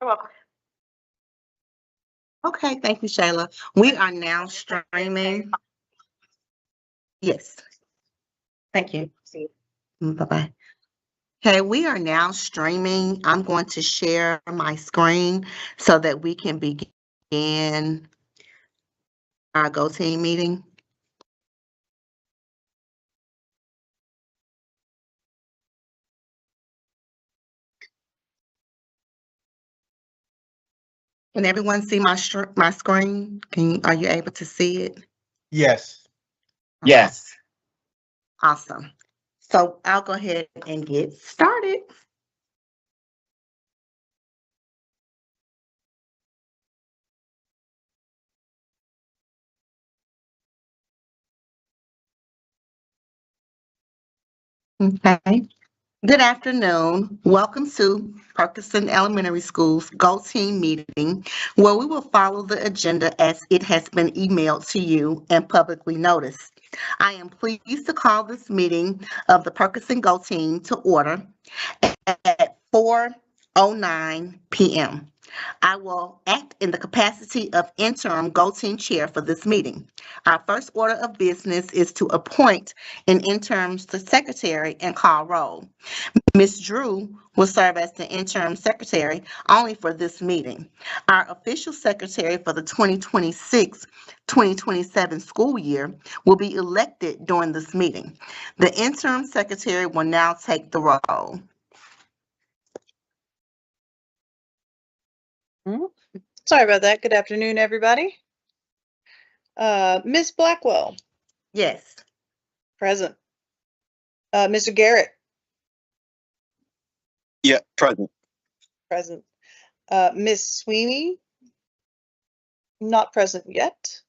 You're welcome. Okay, thank you, Shayla. We are now streaming. Yes, thank you. See. Bye-bye. Okay, we are now streaming. I'm going to share my screen so that we can begin our Go Team meeting. Can everyone see my screen? Are you able to see it? Yes. Yes. Awesome. So I'll go ahead and get started. Okay. Good afternoon. Welcome to Perkinson Elementary School's Go Team meeting, where we will follow the agenda as it has been emailed to you and publicly noticed. I am pleased to call this meeting of the Perkinson Go Team to order at 4:09 p.m. I will act in the capacity of interim Go Team Chair for this meeting. Our first order of business is to appoint an interim secretary and call roll. Ms. Drew will serve as the interim secretary only for this meeting. Our official secretary for the 2026-2027 school year will be elected during this meeting. The interim secretary will now take the roll. Sorry about that. Good afternoon, everybody. Ms. Blackwell, Yes. present. Mr. Garrett, Yeah, present. present. Ms. Sweeney, not present yet.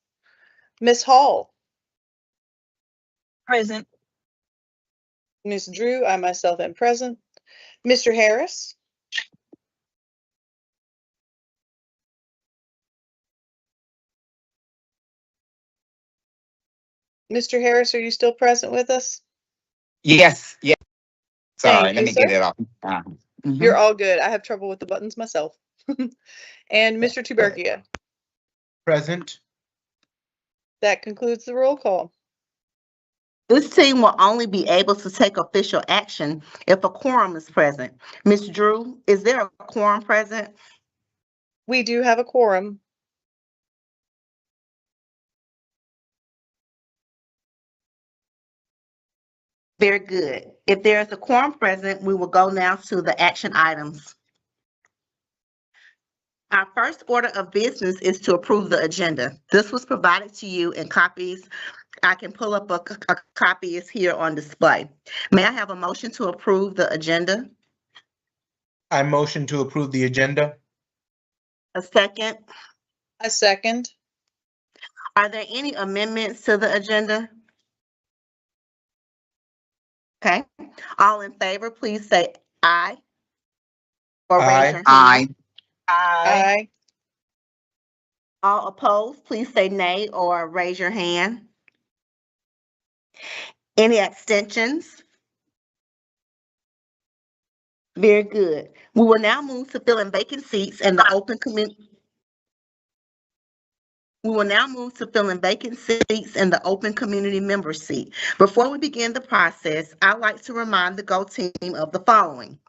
Ms. Hall, Present. Ms. Drew, I myself am present. Mr. Harris, Mr. Harris, are you still present with us? Yes. Yes. Sorry, Thank let you, me get sir. it off. You're all good. I have trouble with the buttons myself. And Mr. Tubergia, Present. that concludes the roll call. This team will only be able to take official action if a quorum is present. Ms. Drew, is there a quorum present? We do have a quorum. Very good. If there is a quorum present, we will go now to the action items. Our first order of business is to approve the agenda. This was provided to you in copies. I can pull up a copy is here on display. May I have a motion to approve the agenda? I motion to approve the agenda. A second? A second. Are there any amendments to the agenda? Okay, all in favor, please say aye. Or raise Aye. your hand. Aye. Aye. All opposed, please say nay or raise your hand. Any abstentions? Very good. We will now move to filling vacant seats in the open community. We will now move to filling vacant seats in the open community member seat. Before we begin the process, I'd like to remind the Go Team of the following.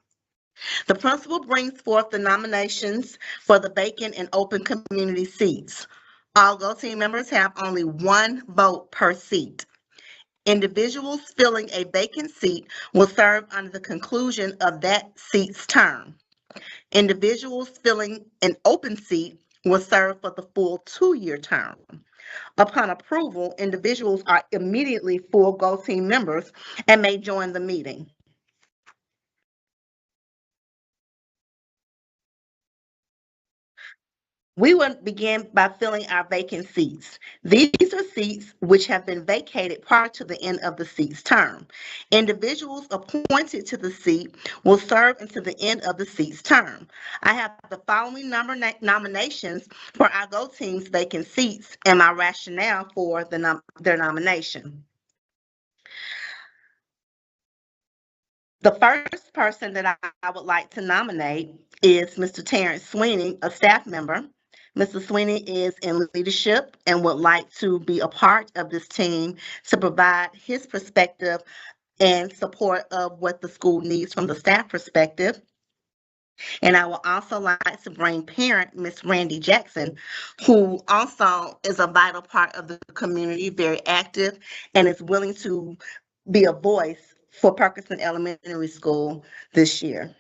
The principal brings forth the nominations for the vacant and open community seats. All Go Team members have only one vote per seat. Individuals filling a vacant seat will serve under the conclusion of that seat's term. Individuals filling an open seat will serve for the full 2-year term. Upon approval, individuals are immediately full Go Team members and may join the meeting. We will begin by filling our vacant seats. These are seats which have been vacated prior to the end of the seat's term. Individuals appointed to the seat will serve until the end of the seat's term. I have the following nominations for our Go Team's vacant seats and my rationale for their nomination. The first person that I would like to nominate is Mr. Terrence Sweeney, a staff member. Mr. Sweeney is in leadership and would like to be a part of this team to provide his perspective and support of what the school needs from the staff perspective. And I would also like to bring parent, Miss Randy Jackson, who also is a vital part of the community, very active, and is willing to be a voice for Parkinson Elementary School this year.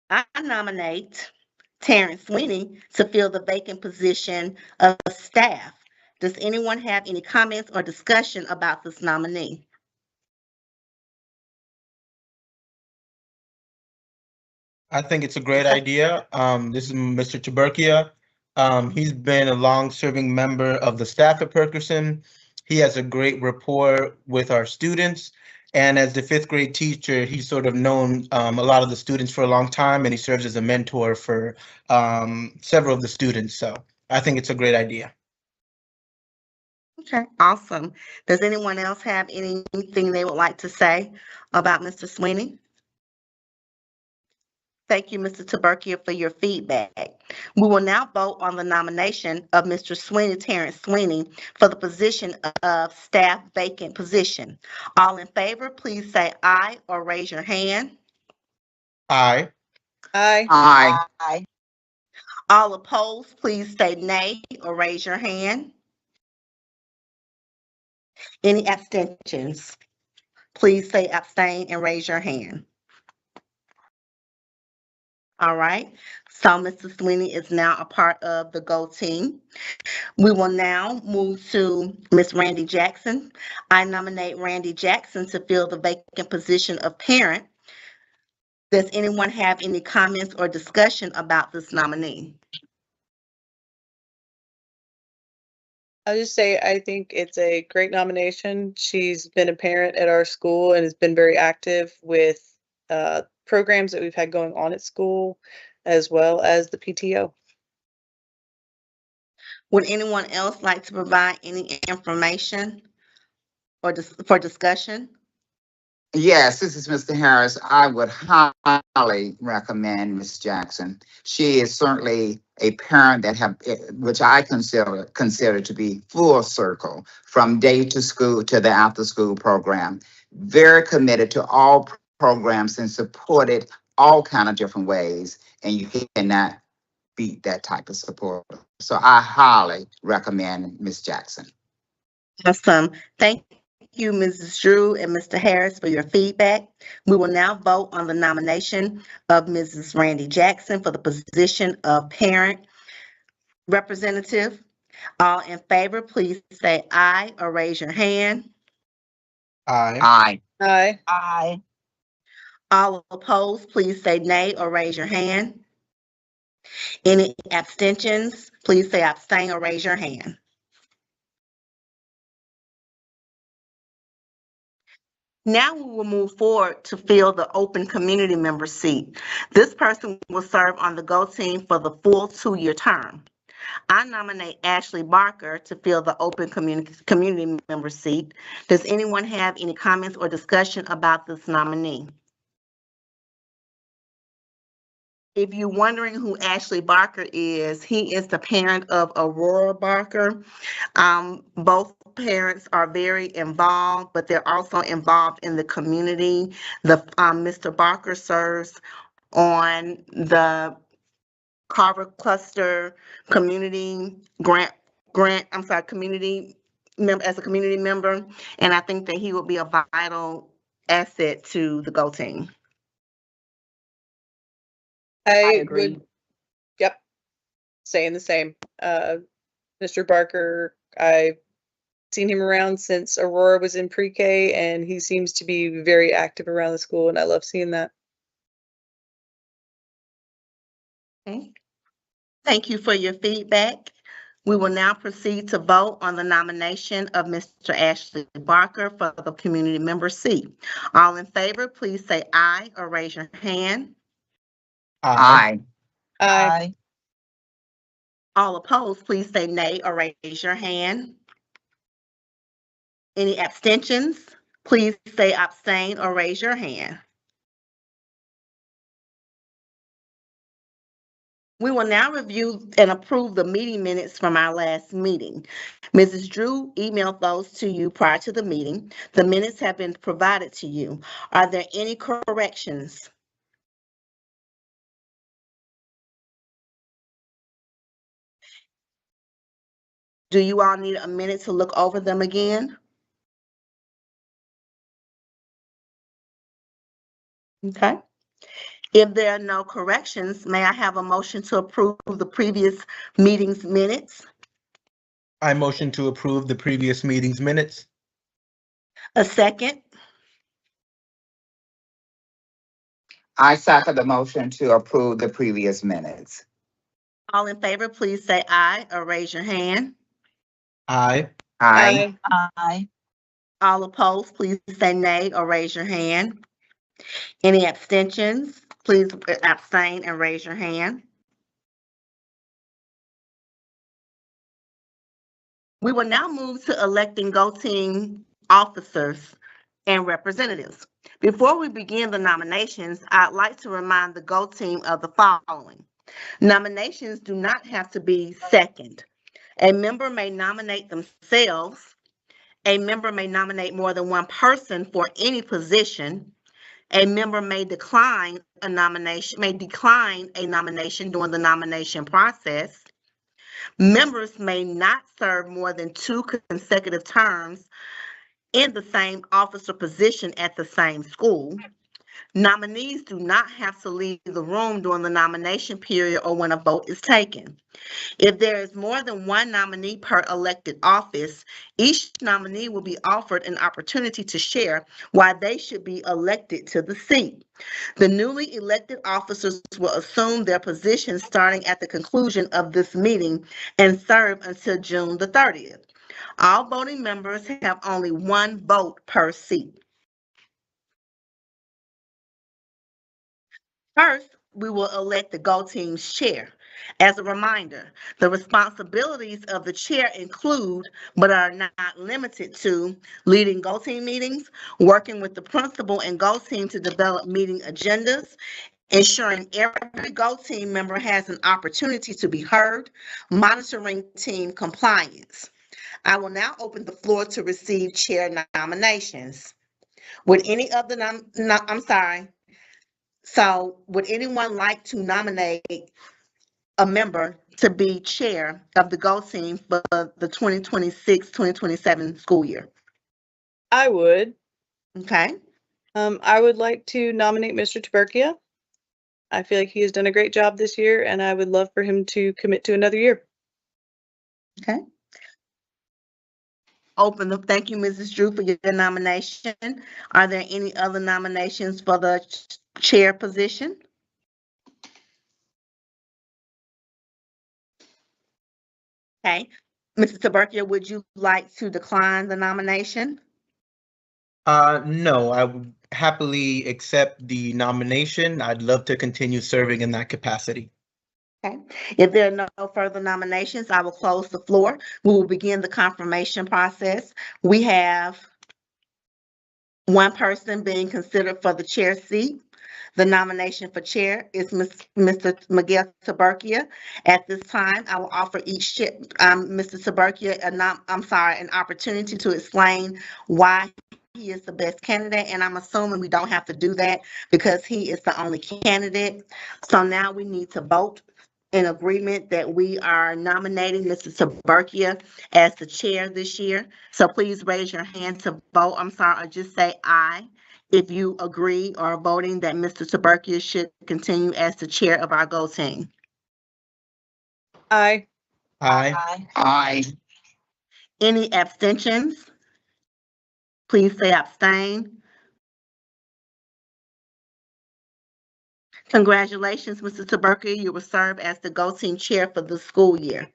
I nominate Terrence Sweeney to fill the vacant position of staff. Does anyone have any comments or discussion about this nominee? I think it's a great idea. This is Mr. Tiberkia. He's been a long-serving member of the staff at Perkerson. He has a great rapport with our students. And as the fifth grade teacher, he's sort of known a lot of the students for a long time, and he serves as a mentor for several of the students. So I think it's a great idea. Okay, awesome. Does anyone else have anything they would like to say about Mr. Sweeney? Thank you, Mr. Tiberkia, for your feedback. We will now vote on the nomination of Mr. Sweeney, Terrence Sweeney, for the position of staff vacant position. All in favor, please say aye or raise your hand. Aye. Aye. Aye. All opposed, please say nay or raise your hand. Any abstentions? Please say abstain and raise your hand. All right, so Mr. Sweeney is now a part of the GO team. We will now move to Ms. Randy Jackson. I nominate Randy Jackson to fill the vacant position of parent. Does anyone have any comments or discussion about this nominee? I'll just say I think it's a great nomination. She's been a parent at our school and has been very active with programs that we've had going on at school, as well as the PTO. Would anyone else like to provide any information or for discussion? Yes, this is Mr. Harris. I would highly recommend Ms. Jackson. She is certainly a parent that which I consider to be full circle from day to school to the after school program. Very committed to all programs and supported all kind of different ways. And you cannot beat that type of support. So I highly recommend Ms. Jackson. Awesome. Thank you, Mrs. Drew and Mr. Harris, for your feedback. We will now vote on the nomination of Mrs. Randy Jackson for the position of parent representative. All in favor, please say aye or raise your hand. Aye. Aye. Aye. Aye. All opposed, please say nay or raise your hand. Any abstentions, please say abstain or raise your hand. Now we will move forward to fill the open community member seat. This person will serve on the GO team for the full 2-year term. I nominate Ashley Barker to fill the open community member seat. Does anyone have any comments or discussion about this nominee? If you're wondering who Ashley Barker is, he is the parent of Aurora Barker. Both parents are very involved, but they're also involved in the community. Mr. Barker serves on the Carver Cluster Community community member, as a community member, and I think that he will be a vital asset to the GO team. I agree. would, yep, saying the same. Mr. Barker, I've seen him around since Aurora was in pre-K, and he seems to be very active around the school, and I love seeing that. Okay. Thank you for your feedback. We will now proceed to vote on the nomination of Mr. Ashley Barker for the community member seat. All in favor, please say aye or raise your hand. Aye. Aye. All opposed, please say nay or raise your hand. Any abstentions? please say abstain or raise your hand. We will now review and approve the meeting minutes from our last meeting. Mrs. Drew emailed those to you prior to the meeting. The minutes have been provided to you. Are there any corrections? Do you all need a minute to look over them again? Okay. If there are no corrections, may I have a motion to approve the previous meeting's minutes? I motion to approve the previous meeting's minutes. A second? I second the motion to approve the previous minutes. All in favor, please say aye or raise your hand. Aye. Aye. Aye. All opposed, please say nay or raise your hand. Any abstentions, please abstain and raise your hand. We will now move to electing Go Team officers and representatives. Before we begin the nominations, I'd like to remind the Go Team of the following. Nominations do not have to be second. A member may nominate themselves. A member may nominate more than one person for any position. A member may decline a nomination during the nomination process. Members may not serve more than 2 consecutive terms in the same office or position at the same school. Nominees do not have to leave the room during the nomination period or when a vote is taken. If there is more than one nominee per elected office, each nominee will be offered an opportunity to share why they should be elected to the seat. The newly elected officers will assume their positions starting at the conclusion of this meeting and serve until June the 30th. All voting members have only one vote per seat. First, we will elect the Go Team's chair. As a reminder, the responsibilities of the chair include, but are not limited to, leading Go Team meetings, working with the principal and Go Team to develop meeting agendas, ensuring every Go Team member has an opportunity to be heard, monitoring team compliance. I will now open the floor to receive chair nominations. Would any of the would anyone like to nominate a member to be chair of the Go Team for the 2026-2027 school year? I would. Okay. I would like to nominate Mr. Taberkia. I feel like he has done a great job this year, and I would love for him to commit to another year. Okay. Thank you, Mrs. Drew, for your nomination. Are there any other nominations for the chair position? Okay. Mrs. Taberkia, would you like to decline the nomination? No, I would happily accept the nomination. I'd love to continue serving in that capacity. Okay. If there are no further nominations, I will close the floor. We will begin the confirmation process. We have one person being considered for the chair seat. The nomination for chair is Mr. Miguel Taberkia. At this time, I will offer each Mr. Taberkia an opportunity to explain why he is the best candidate, and I'm assuming we don't have to do that because he is the only candidate. So now we need to vote in agreement that we are nominating Mr. Taberkia as the chair this year. So please raise your hand to vote. Or just say aye if you agree or are voting that Mr. Taberkia should continue as the chair of our Go Team. Aye. Aye. Aye. Any abstentions? Please say abstain. Congratulations, Mr. Taberkia. You will serve as the Go Team chair for the school year.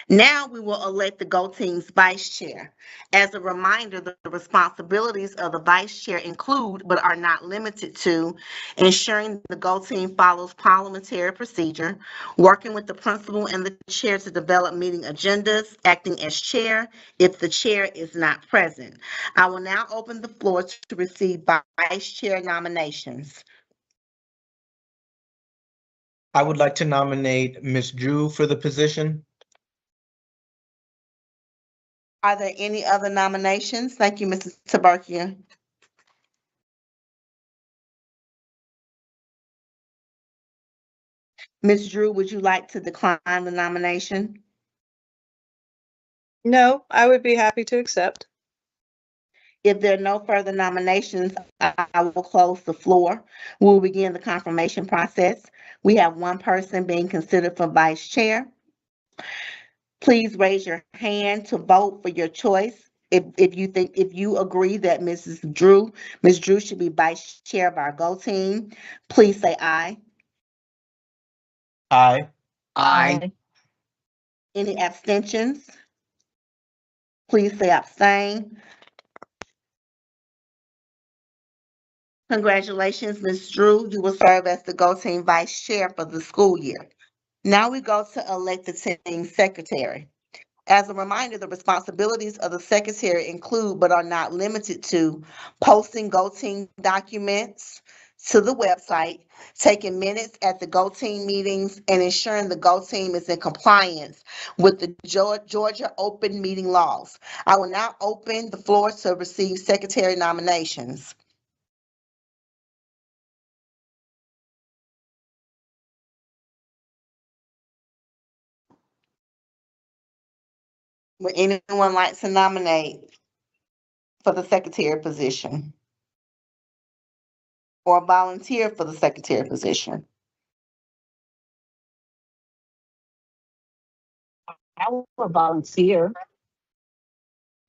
Now we will elect the GO Team's vice chair. As a reminder, the responsibilities of the vice chair include, but are not limited to, ensuring the GO Team follows parliamentary procedure, working with the principal and the chair to develop meeting agendas, acting as chair if the chair is not present. I will now open the floor to receive vice chair nominations. I would like to nominate Ms. Drew for the position. Are there any other nominations? Thank you, Mrs. Taberkia. Ms. Drew, would you like to decline the nomination? No, I would be happy to accept. If there are no further nominations, I will close the floor. We'll begin the confirmation process. We have one person being considered for vice chair. Please raise your hand to vote for your choice. If you agree that Ms. Drew should be vice chair of our GO Team, please say aye. Aye. Aye. Any abstentions? Please say abstain. Congratulations, Ms. Drew. You will serve as the GO Team vice chair for the school year. Now we go to elect the team secretary. As a reminder, the responsibilities of the secretary include, but are not limited to, posting GO Team documents to the website, taking minutes at the GO Team meetings, and ensuring the GO Team is in compliance with the Georgia open meeting laws. I will now open the floor to receive secretary nominations. Would anyone like to nominate for the secretary position? Or volunteer for the secretary position? I will volunteer.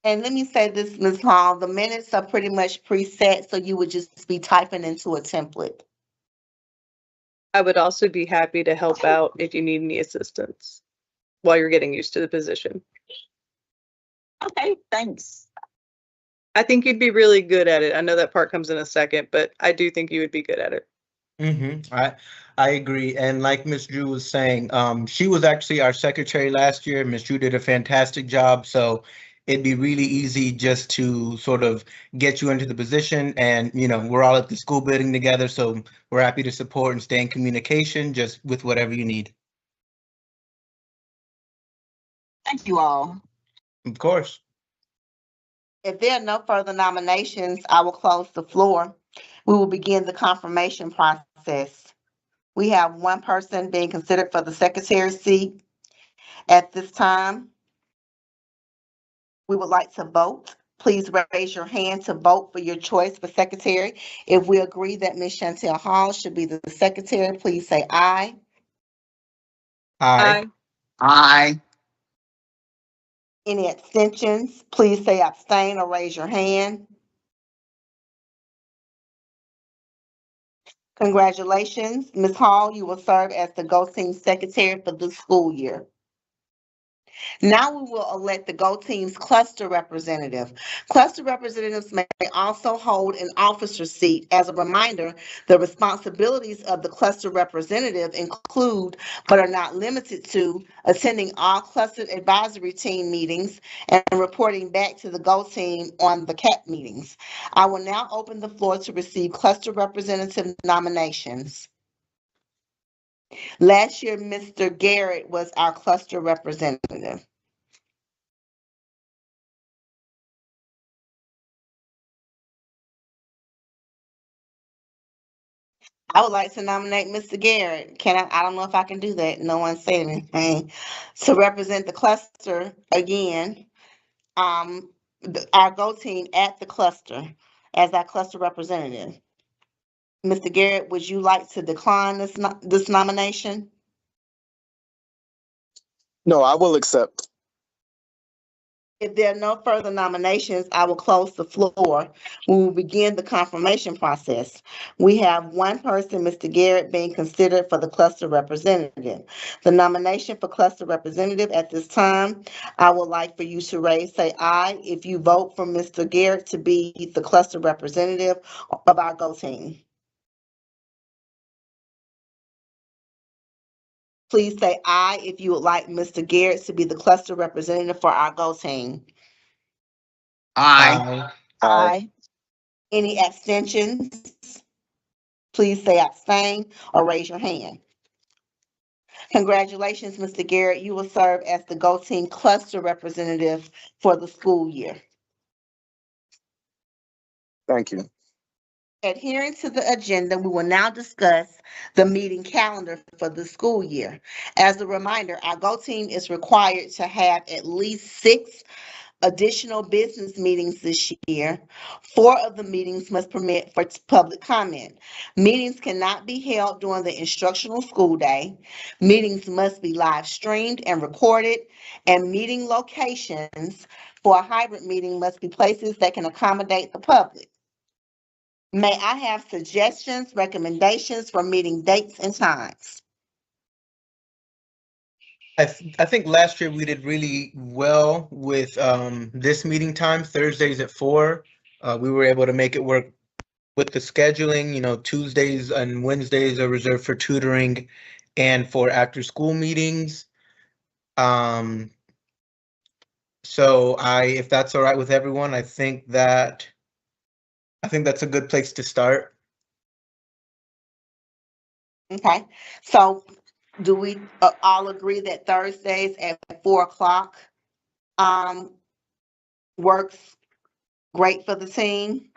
And let me say this, Ms. Hall, the minutes are pretty much preset, so you would just be typing into a template. I would also be happy to help out if you need any assistance while you're getting used to the position. Okay, thanks. I think you'd be really good at it. I know that part comes in a second, but I do think you would be good at it. I agree. And like Ms. Drew was saying, she was actually our secretary last year. Ms. Drew did a fantastic job. So it'd be really easy just to sort of get you into the position. And, you know, we're all at the school building together. So we're happy to support and stay in communication just with whatever you need. Thank you all. Of course. If there are no further nominations, I will close the floor. We will begin the confirmation process. We have one person being considered for the secretary seat. At this time, we would like to vote. Please raise your hand to vote for your choice for secretary. If we agree that Ms. Chantel Hall should be the secretary, please say aye. Aye. Aye. Any abstentions, please say abstain or raise your hand. Congratulations, Ms. Hall, you will serve as the GO Team secretary for this school year. Now we will elect the GO Team's cluster representative. Cluster representatives may also hold an officer seat. As a reminder, the responsibilities of the cluster representative include, but are not limited to, attending all cluster advisory team meetings and reporting back to the GO Team on the CAP meetings. I will now open the floor to receive cluster representative nominations. Last year, Mr. Garrett was our cluster representative. I would like to nominate Mr. Garrett. I don't know if I can do that. No one said anything. To represent the cluster again, our GO Team at the cluster as our cluster representative. Mr. Garrett, would you like to decline this nomination? No, I will accept. If there are no further nominations, I will close the floor. We will begin the confirmation process. We have one person, Mr. Garrett, being considered for the cluster representative. The nomination for cluster representative at this time, I would like for you to say aye if you vote for Mr. Garrett to be the cluster representative of our GO team. Please say aye if you would like Mr. Garrett to be the cluster representative for our GO team. Aye. Aye. Any abstentions? Please say abstain or raise your hand. Congratulations, Mr. Garrett. You will serve as the GO Team Cluster Representative for the school year. Thank you. Adhering to the agenda, we will now discuss the meeting calendar for the school year. As a reminder, our GO Team is required to have at least 6 additional business meetings this year. 4 of the meetings must permit for public comment. Meetings cannot be held during the instructional school day. Meetings must be live streamed and recorded, and meeting locations for a hybrid meeting must be places that can accommodate the public. May I have suggestions, recommendations for meeting dates and times? I think last year we did really well with this meeting time, Thursdays at 4. We were able to make it work with the scheduling. You know, Tuesdays and Wednesdays are reserved for tutoring and for after school meetings. So if that's all right with everyone, I think that's a good place to start. Okay, so do we all agree that Thursdays at 4 o'clock works great for the team?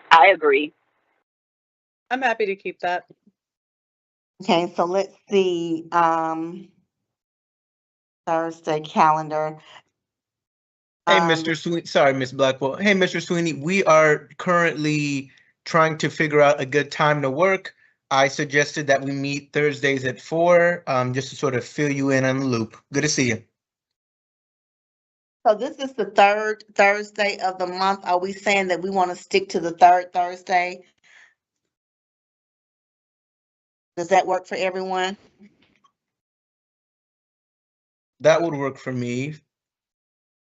I agree. I'm happy to keep that. Okay, so let's see, Thursday calendar. Hey, Mr. Sweeney, sorry, Miss Blackwell. Hey, Mr. Sweeney, we are currently trying to figure out a good time to work. I suggested that we meet Thursdays at 4, just to sort of fill you in on the loop. Good to see you. So this is the 3rd Thursday of the month. Are we saying that we want to stick to the 3rd Thursday? Does that work for everyone? That would work for me.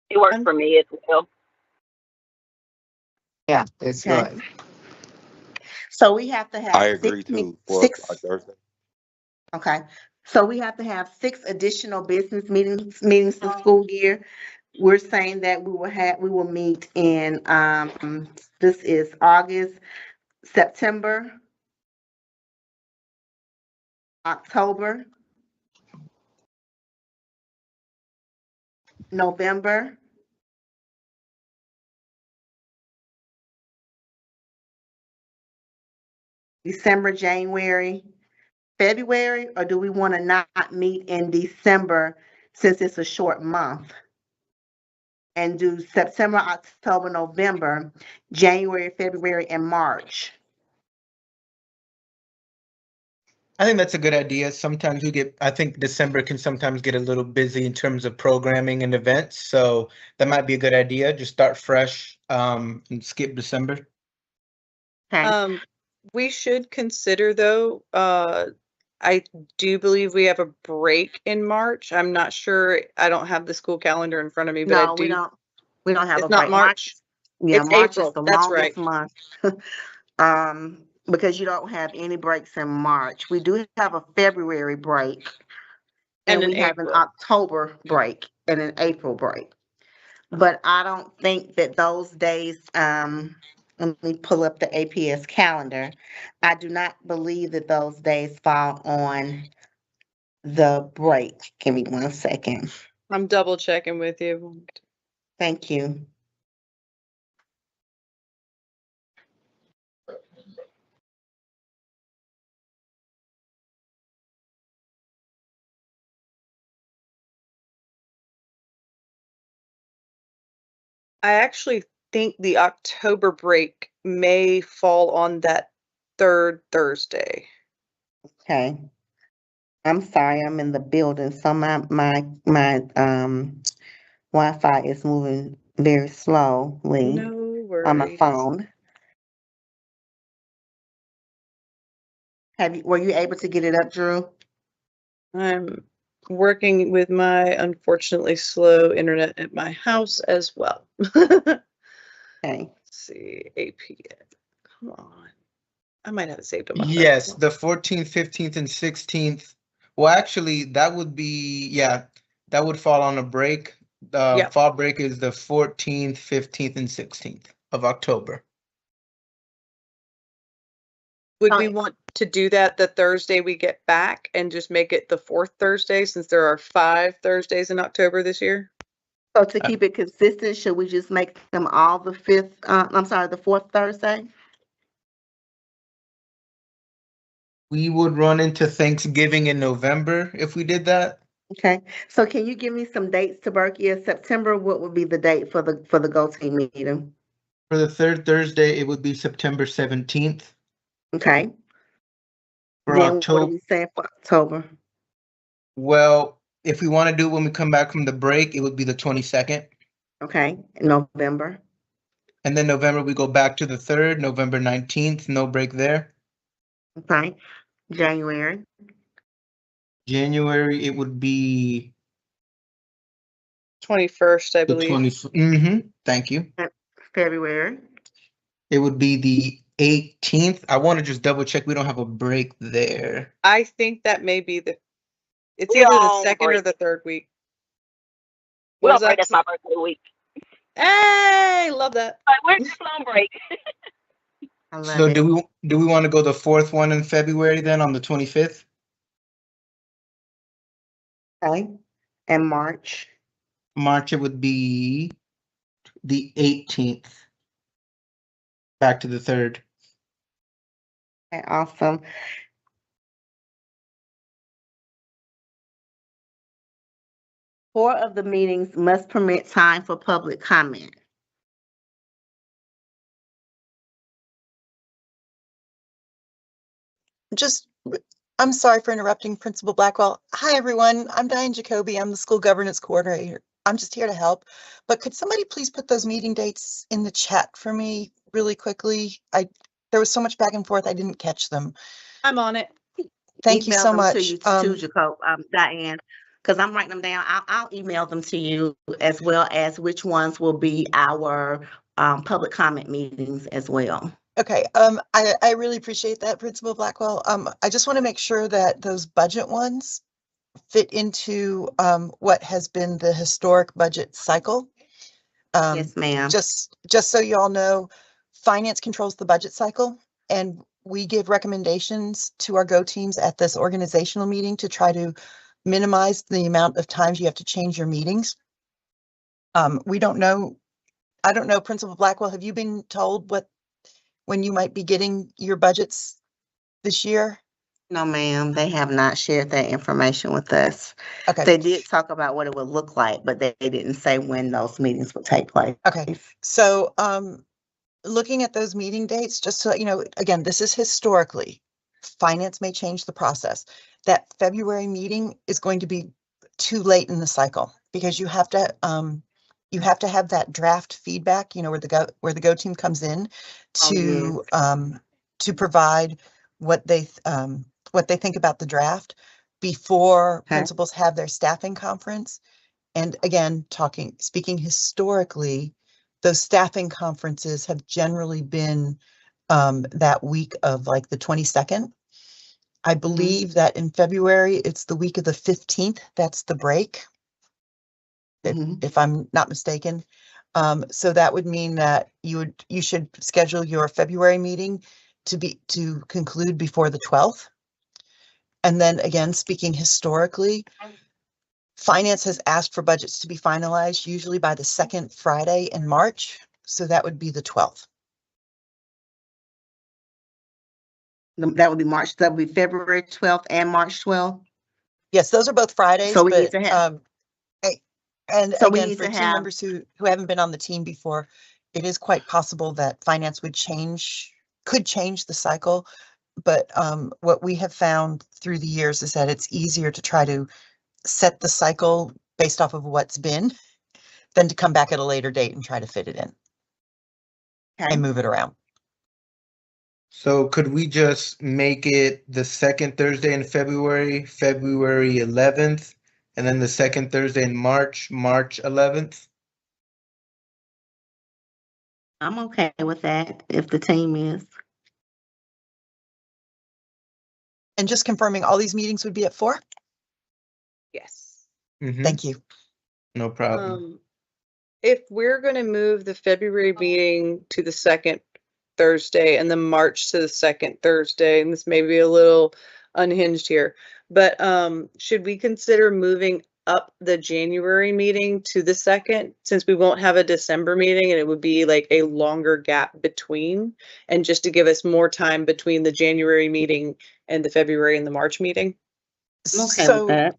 It works for me as well. Yeah, it's Okay. good. So we have to have I agree too. 4 o'clock Thursday. Okay, so we have to have 6 additional business meetings this school year. We're saying that we will meet in, this is August, September, October, November, December, January, February, or do we want to not meet in December since it's a short month? And do September, October, November, January, February, and March? I think that's a good idea. Sometimes I think December can sometimes get a little busy in terms of programming and events. So that might be a good idea. Just start fresh, and skip December. Okay, We should consider though, I do believe we have a break in March. I'm not sure. I don't have the school calendar in front of me, but I no, do. we don't have a It's not break. March. Yeah, It's March is April. the That's longest right. month. Because you don't have any breaks in March. We do have a February break. And And in we have an April. October break and an April break. But I don't think that those days, let me pull up the APS calendar. I do not believe that those days fall on the break. Give me 1 second. I'm double checking with you. Thank you. I actually think the October break may fall on that 3rd Thursday. Okay. I'm sorry, I'm in the building, so my Wi-Fi is moving very slowly No on my worries. phone. Were you able to get it up, Drew? I'm working with my unfortunately slow internet at my house as well. Let's Okay. see, APN. Come on. I might have it saved on my phone. Yes, the 14th, 15th, and 16th. Well, actually, that would be, yeah, that would fall on a break. The Yeah. fall break is the 14th, 15th, and 16th of October. Would Oh, we want to do that the Thursday we get back and just make it the fourth Thursday since there are 5 Thursdays in October this year? So to keep it consistent, should we just make them all the the fourth Thursday? We would run into Thanksgiving in November if we did that. Okay, so can you give me some dates, Taberkia? September, what would be the date for the Go Team meeting? For the third Thursday, it would be September 17th. Okay, For then what are October, we saying for October? well, if we want to do it when we come back from the break, it would be the 22nd. Okay, November. And then November, we go back to the 3rd, November 19th, no break there. Okay, January, January, it would be 21st, I the believe. 20th. Thank you. February. It would be the 18th. I want to just double check. We don't have a break there. I think that may be it's We're either the on second or break. the third week. We're What on is break. that? That's my birthday week. Hey, love that. We're definitely on break. I love So it. do we want to go the fourth one in February then on the 25th? Okay, and March. March, it would be the 18th. Back to the 3rd. Okay, awesome. Four of the meetings must permit time for public comment. I'm sorry for interrupting, Principal Blackwell. Hi, everyone. I'm Diane Jacoby. I'm the school governance coordinator. I'm just here to help. But could somebody please put those meeting dates in the chat for me really quickly? There was so much back and forth, I didn't catch them. I'm on it. Thank you Email so them much. to you too, Jacob, Diane, because I'm writing them down. I'll email them to you as well as which ones will be our public comment meetings as well. Okay, I really appreciate that, Principal Blackwell. I just want to make sure that those budget ones fit into what has been the historic budget cycle. Yes, ma'am. Just so you all know, finance controls the budget cycle, and we give recommendations to our Go teams at this organizational meeting to try to minimize the amount of times you have to change your meetings. We don't know. I don't know, Principal Blackwell, have you been told when you might be getting your budgets this year? No, ma'am, they have not shared that information with us. Okay. They did talk about what it would look like, but they didn't say when those meetings would take place. Okay. So, looking at those meeting dates, just so you know, again, this is historically, finance may change the process. That February meeting is going to be too late in the cycle because you have to have that draft feedback, where the Go team comes in to provide what they think about the draft before principals have their staffing conference. And again, speaking historically, those staffing conferences have generally been that week of like the 22nd. I believe that in February, it's the week of the 15th. That's the break, if I'm not mistaken. So that would mean that you should schedule your February meeting to conclude before the 12th. And then again, speaking historically, finance has asked for budgets to be finalized usually by the second Friday in March. So that would be the 12th. That would be March, that would be February 12th and March 12th. Yes, those are both Fridays. So we need to have, and so we again, need for to team have, members who haven't been on the team before, it is quite possible that finance could change the cycle. what we have found through the years is that it's easier to try to set the cycle based off of what's been than to come back at a later date and try to fit it in Okay. and move it around. So could we just make it the second Thursday in February, February 11th, and then the second Thursday in March, March 11th? I'm okay with that if the team is. And just confirming all these meetings would be at 4? Yes. Mhm. Thank you. No problem. If we're gonna move the February meeting to the second Thursday and the March to the second Thursday, and this may be a little unhinged here, but should we consider moving up the January meeting to the second, since we won't have a December meeting and it would be like a longer gap between, and just to give us more time between the January meeting and the February and the March meeting? I'm okay So, with that.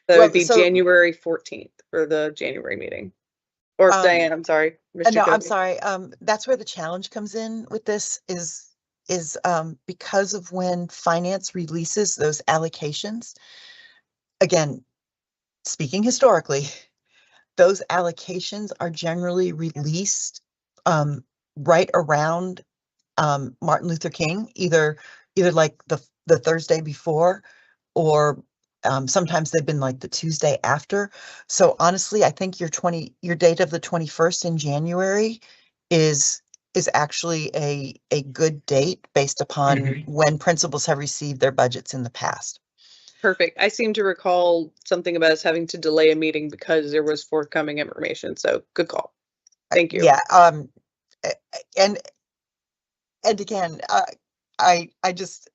That Well, would be so- January 14th for the January meeting. Or Diane, I'm sorry. Mr. no, I'm Kobe. sorry. That's where the challenge comes in with this is because of when finance releases those allocations. Again, speaking historically, those allocations are generally released right around Martin Luther King, either like the Thursday before, or sometimes they've been like the Tuesday after. So honestly, I think your date of the 21st in January is actually a good date based upon Mhm. when principals have received their budgets in the past. Perfect. I seem to recall something about us having to delay a meeting because there was forthcoming information. So good call. Thank you. Yeah, and again, I just,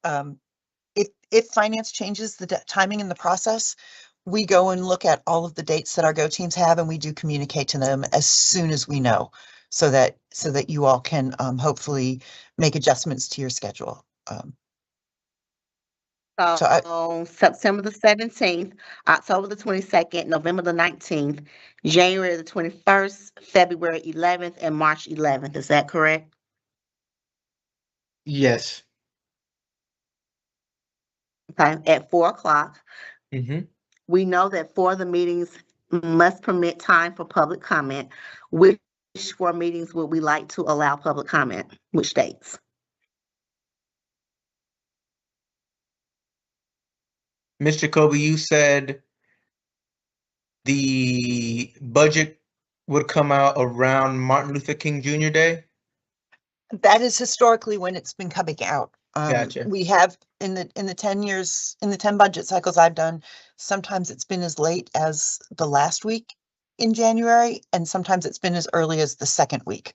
if finance changes the timing in the process, we go and look at all of the dates that our Go teams have, and we do communicate to them as soon as we know, so that you all can hopefully make adjustments to your schedule. So September the 17th, October the 22nd, November the 19th, January the 21st, February 11th, and March 11th. Is that correct? Yes. Okay, at 4 o'clock. Mhm. We know that 4 of the meetings must permit time for public comment. Which 4 meetings would we like to allow public comment? Which dates? Mr. Kobe, you said the budget would come out around Martin Luther King Jr. Day? That is historically when it's been coming out. Gotcha. We have in the 10 years, in the 10 budget cycles I've done, sometimes it's been as late as the last week in January, and sometimes it's been as early as the second week.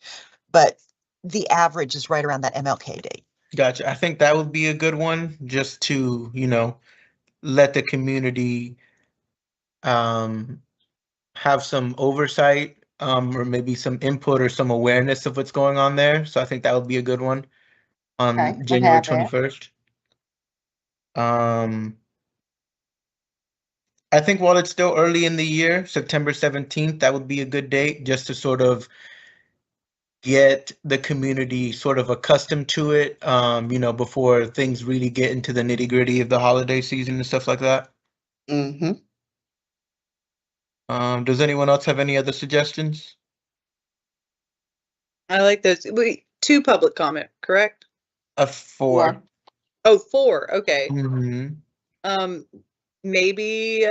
But the average is right around that MLK date. Gotcha. I think that would be a good one, just to, let the community have some oversight, or maybe some input or some awareness of what's going on there. So I think that would be a good one on Okay, I January have that. 21st. I think while it's still early in the year, September 17th, that would be a good date just to sort of get the community sort of accustomed to it, before things really get into the nitty-gritty of the holiday season and stuff like that. Mm-hmm. Does anyone else have any other suggestions? I like those. Wait, 2 public comment, correct? 4. Oh, 4. Okay. Mhm. Maybe,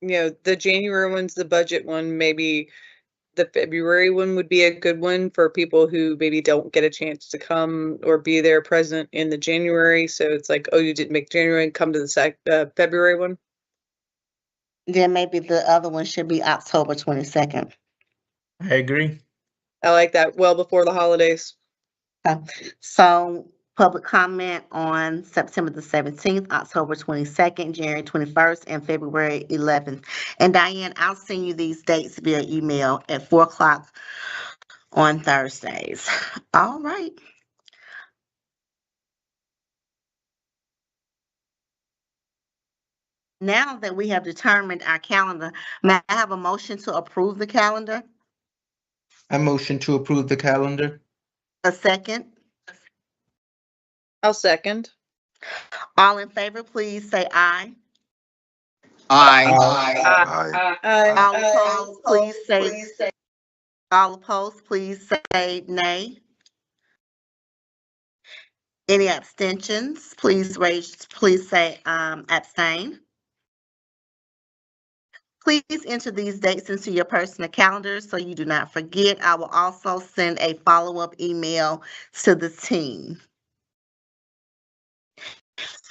the January one's the budget one, maybe the February one would be a good one for people who maybe don't get a chance to come or be there present in the January. So it's like, oh, you didn't make January, come to the February one. Then maybe the other one should be October 22nd. I agree. I like that. Well before the holidays. So public comment on September the 17th, October 22nd, January 21st, and February 11th. And Diane, I'll send you these dates via email at 4 o'clock on Thursdays. All right. Now that we have determined our calendar, may I have a motion to approve the calendar? I motion to approve the calendar. A second? I'll second. All in favor, please say aye. Aye. Aye. All opposed, please say nay. Any abstentions, please say abstain. Please enter these dates into your personal calendars so you do not forget. I will also send a follow-up email to the team.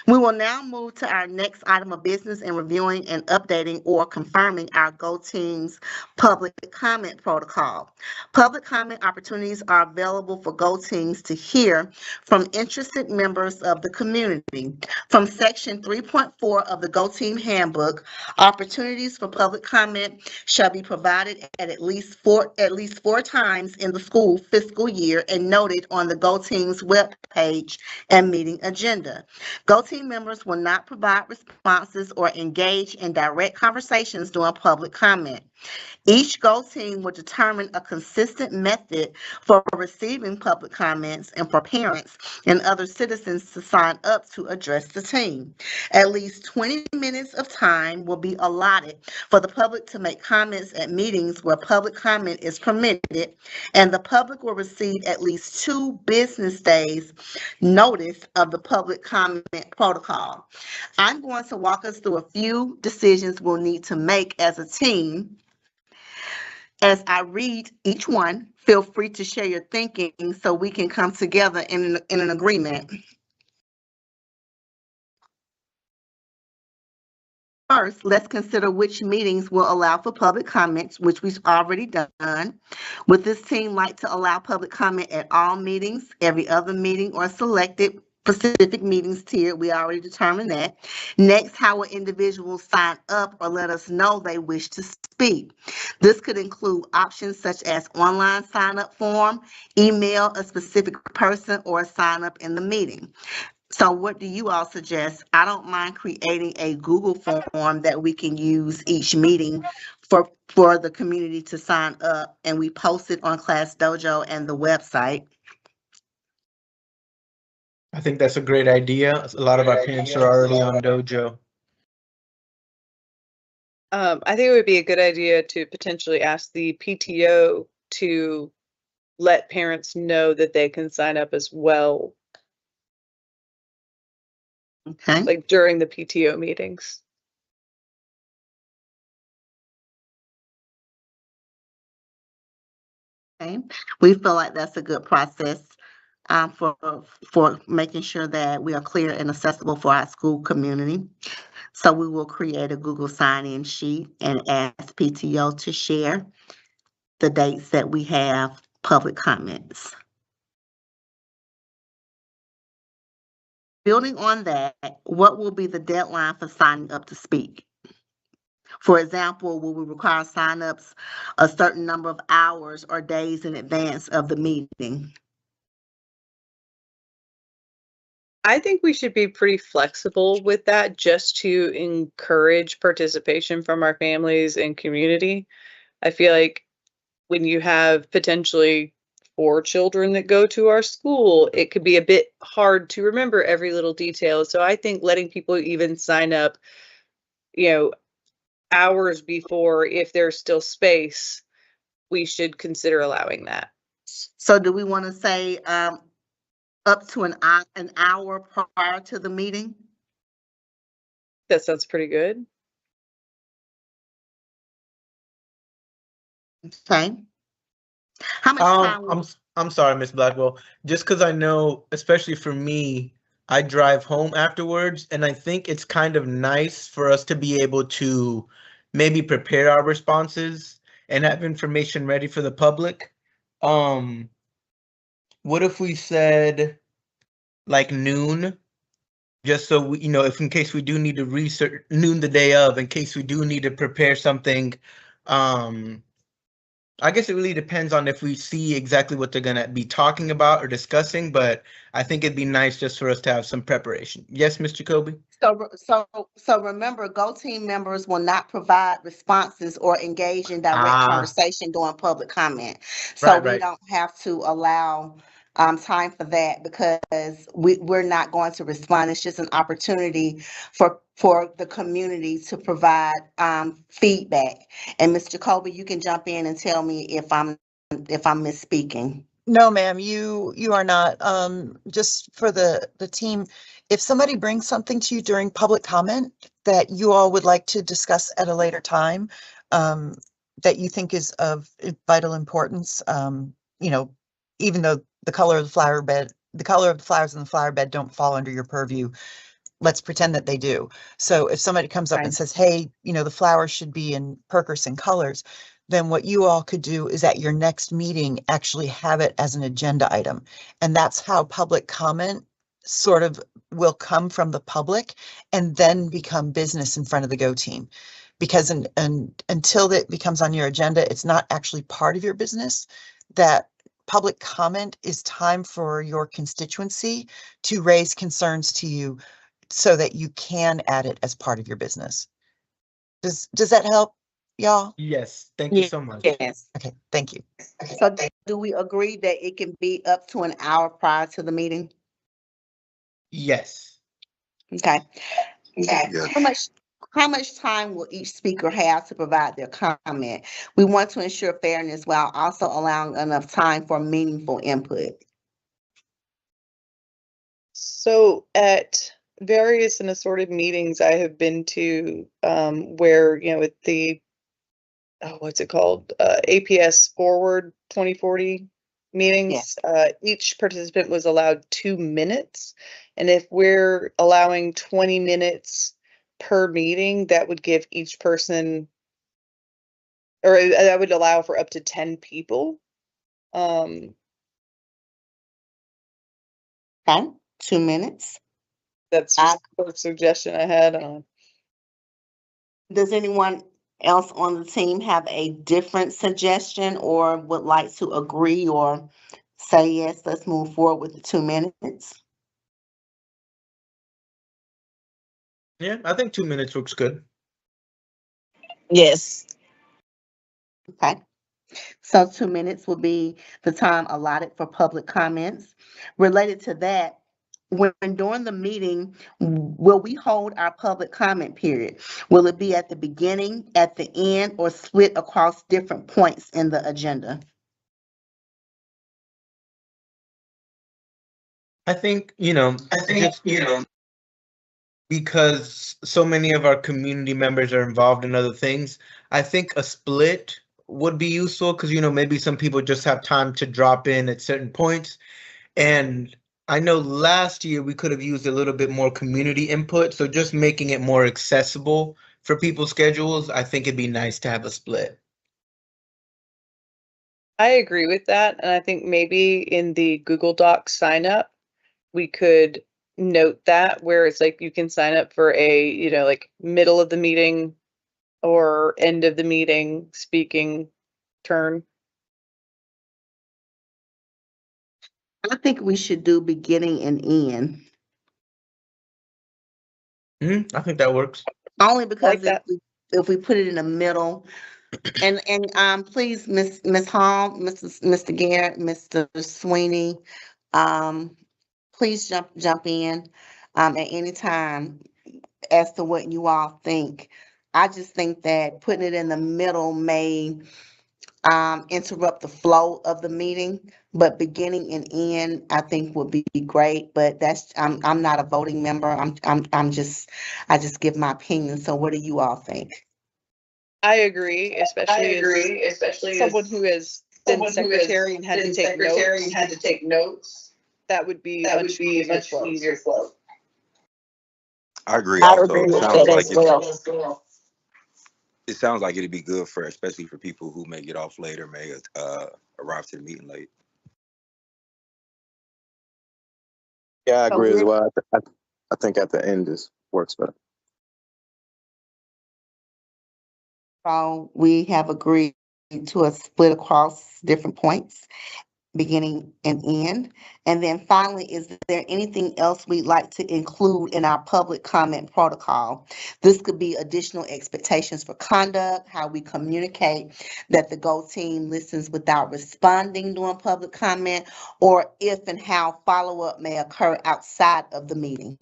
We will now move to our next item of business in reviewing and updating or confirming our Go Teams public comment protocol. Public comment opportunities are available for Go Teams to hear from interested members of the community. From Section 3.4 of the Go Team Handbook, opportunities for public comment shall be provided at least four times in the school fiscal year and noted on the Go Teams webpage and meeting agenda. Go Team members will not provide responses or engage in direct conversations during public comment. Each Go Team will determine a consistent method for receiving public comments and for parents and other citizens to sign up to address the team. At least 20 minutes of time will be allotted for the public to make comments at meetings where public comment is permitted, and the public will receive at least 2 business days notice of the public comment protocol. I'm going to walk us through a few decisions we'll need to make as a team. As I read each one, feel free to share your thinking so we can come together in an agreement. First, let's consider which meetings will allow for public comments, which we've already done. Would this team like to allow public comment at all meetings, every other meeting, or selected specific meetings tiered? We already determined that. Next, how will individuals sign up or let us know they wish to speak? This could include options such as online sign-up form, email a specific person, or sign up in the meeting. So what do you all suggest? I don't mind creating a Google form that we can use each meeting for the community to sign up, and we post it on Class Dojo and the website. I think that's a great idea. A lot of our parents are already on Dojo. I think it would be a good idea to potentially ask the PTO to let parents know that they can sign up as well, Okay. like during the PTO meetings. Okay. We feel like that's a good process for making sure that we are clear and accessible for our school community. So we will create a Google sign-in sheet and ask PTO to share the dates that we have public comments. Building on that, what will be the deadline for signing up to speak? For example, will we require signups a certain number of hours or days in advance of the meeting? I think we should be pretty flexible with that just to encourage participation from our families and community. I feel like when you have potentially 4 children that go to our school, it could be a bit hard to remember every little detail. So I think letting people even sign up, hours before, if there's still space, we should consider allowing that. So do we want to say up to an hour prior to the meeting? That sounds pretty good. Okay. How much time? I'm sorry, Miss Blackwell. Just because I know, especially for me, I drive home afterwards, and I think it's kind of nice for us to be able to maybe prepare our responses and have information ready for the public. What if we said like noon? Just so we, if in case we do need to research noon the day of, in case we do need to prepare something, I guess it really depends on if we see exactly what they're gonna be talking about or discussing, but I think it'd be nice just for us to have some preparation. Yes, Mr. Kobe? So remember, Go Team members will not provide responses or engage in direct conversation during public comment. So we don't have to allow time for that because we're not going to respond. It's just an opportunity for the community to provide feedback. And Ms. Jacoby, you can jump in and tell me if I'm misspeaking. No, ma'am, you are not. Just for the team, if somebody brings something to you during public comment that you all would like to discuss at a later time, that you think is of vital importance, even though the color of the flower bed, the color of the flowers in the flower bed don't fall under your purview, let's pretend that they do. So if somebody comes up and Right. says, hey, the flowers should be in Perkerson colors, then what you all could do is at your next meeting, actually have it as an agenda item. And that's how public comment sort of will come from the public and then become business in front of the Go team. Because until it becomes on your agenda, it's not actually part of your business. That public comment is time for your constituency to raise concerns to you so that you can add it as part of your business. Does that help, y'all? Yes, thank you so much. Yes. Okay, thank you. So do we agree that it can be up to an hour prior to the meeting? Yes. Okay. Yes. How much time will each speaker have to provide their comment? We want to ensure fairness while also allowing enough time for meaningful input. So at various and assorted meetings I have been to, where, with the, what's it called? APS Forward 2040 meetings, each participant was allowed 2 minutes. And if we're allowing 20 minutes per meeting, that would give each person, or that would allow for up to 10 people. Okay, 2 minutes. That's just a suggestion I had. Does anyone else on the team have a different suggestion or would like to agree or say, yes, let's move forward with the 2 minutes? Yeah, I think 2 minutes looks good. Yes. Okay. So 2 minutes will be the time allotted for public comments. Related to that, when during the meeting, will we hold our public comment period? Will it be at the beginning, at the end, or split across different points in the agenda? I think, because so many of our community members are involved in other things, I think a split would be useful because, maybe some people just have time to drop in at certain points. And I know last year we could have used a little bit more community input. So just making it more accessible for people's schedules, I think it'd be nice to have a split. I agree with that. And I think maybe in the Google Docs sign up, we could note that where it's like you can sign up for a, like middle of the meeting or end of the meeting speaking turn. I think we should do beginning and end. I think that works. Only because Like if we put it in the middle, and please, Miss Hall, Mr. Garrett, Mr. Sweeney, please jump in at any time as to what you all think. I just think that putting it in the middle may interrupt the flow of the meeting, but beginning and end, I think would be great. But I'm not a voting member. I just give my opinion. So what do you all think? I agree, especially someone who has been secretary and had to take notes. That would be much easier flow. I agree I also. agree It with sounds that like as well. it sounds like it'd be good especially for people who may get off late or may arrive to the meeting late. Yeah, I So agree as we're- well. I think at the end works better. So we have agreed to a split across different points. beginning and end? And then finally, is there anything else we'd like to include in our public comment protocol? This could be additional expectations for conduct, how we communicate that the Go team listens without responding during public comment, or if and how follow-up may occur outside of the meeting.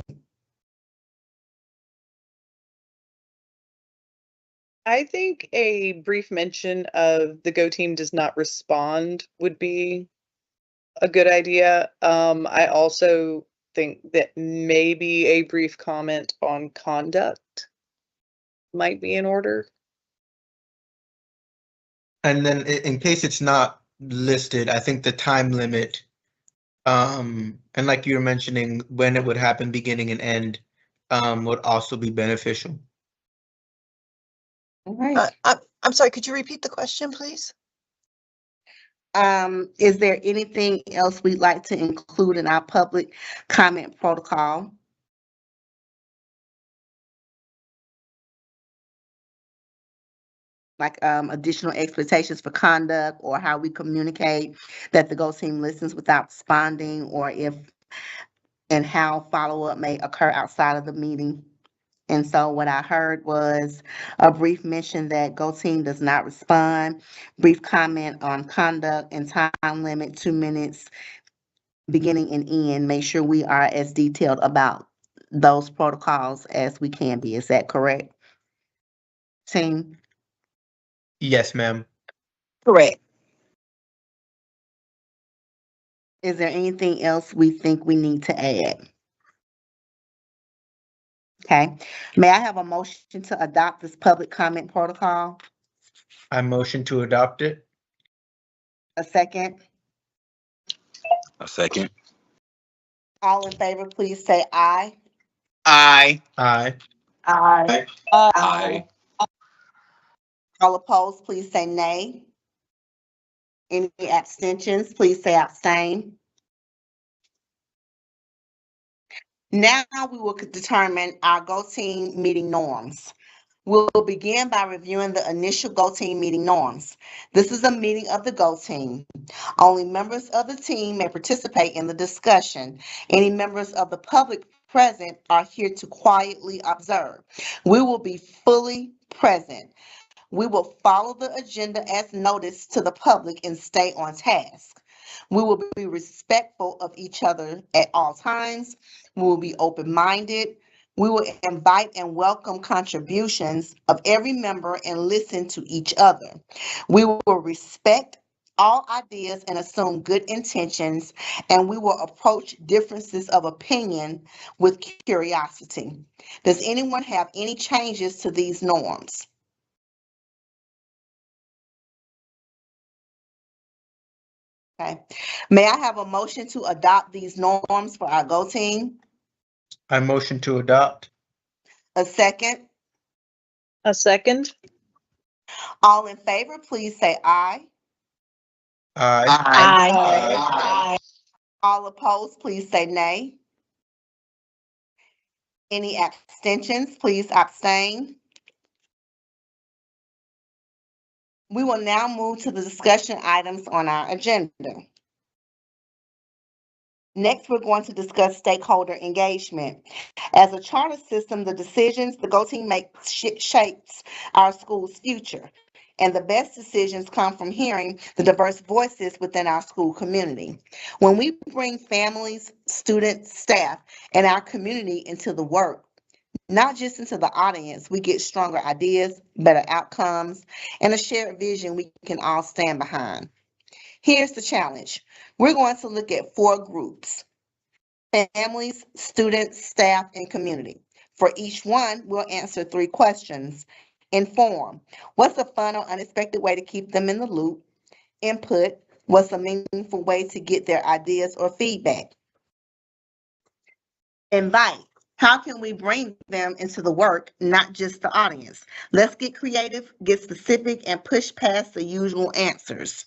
I think a brief mention of the Go team does not respond would be a good idea. I also think that maybe a brief comment on conduct might be in order. And then in case it's not listed, I think the time limit, and like you were mentioning, when it would happen, beginning and end, would also be beneficial. All right. I'm sorry, could you repeat the question, please? Is there anything else we'd like to include in our public comment protocol? Like additional expectations for conduct, or how we communicate that the Go team listens without responding, or if and how follow-up may occur outside of the meeting. And so what I heard was a brief mention that Go team does not respond, brief comment on conduct, and time limit 2 minutes, beginning and end. Make sure we are as detailed about those protocols as we can be. Is that correct, team? Yes, ma'am. Correct. Is there anything else we think we need to add? Okay, may I have a motion to adopt this public comment protocol? I motion to adopt it. A second? A second. All in favor, please say aye. Aye. Aye. Aye. Aye. All opposed, please say nay. Any abstentions, please say abstain. Now we will determine our Go team meeting norms. We'll begin by reviewing the initial Go team meeting norms. This is a meeting of the Go team. Only members of the team may participate in the discussion. Any members of the public present are here to quietly observe. We will be fully present. We will follow the agenda as noticed to the public and stay on task. We will be respectful of each other at all times. We will be open-minded. We will invite and welcome contributions of every member and listen to each other. We will respect all ideas and assume good intentions, and we will approach differences of opinion with curiosity. Does anyone have any changes to these norms? Okay, may I have a motion to adopt these norms for our Go team? I motion to adopt. A second? A second? All in favor, please say aye. Aye. Aye. All opposed, please say nay. Any abstentions, please abstain. We will now move to the discussion items on our agenda. Next, we're going to discuss stakeholder engagement. As a charter system, the decisions the Go team makes shapes our school's future. And the best decisions come from hearing the diverse voices within our school community. When we bring families, students, staff, and our community into the work, not just into the audience, we get stronger ideas, better outcomes, and a shared vision we can all stand behind. Here's the challenge. We're going to look at 4 groups: families, students, staff, and community. For each one, we'll answer 3 questions. Inform: what's a fun or unexpected way to keep them in the loop? Input: what's a meaningful way to get their ideas or feedback? Invite: how can we bring them into the work, not just the audience? Let's get creative, get specific, and push past the usual answers.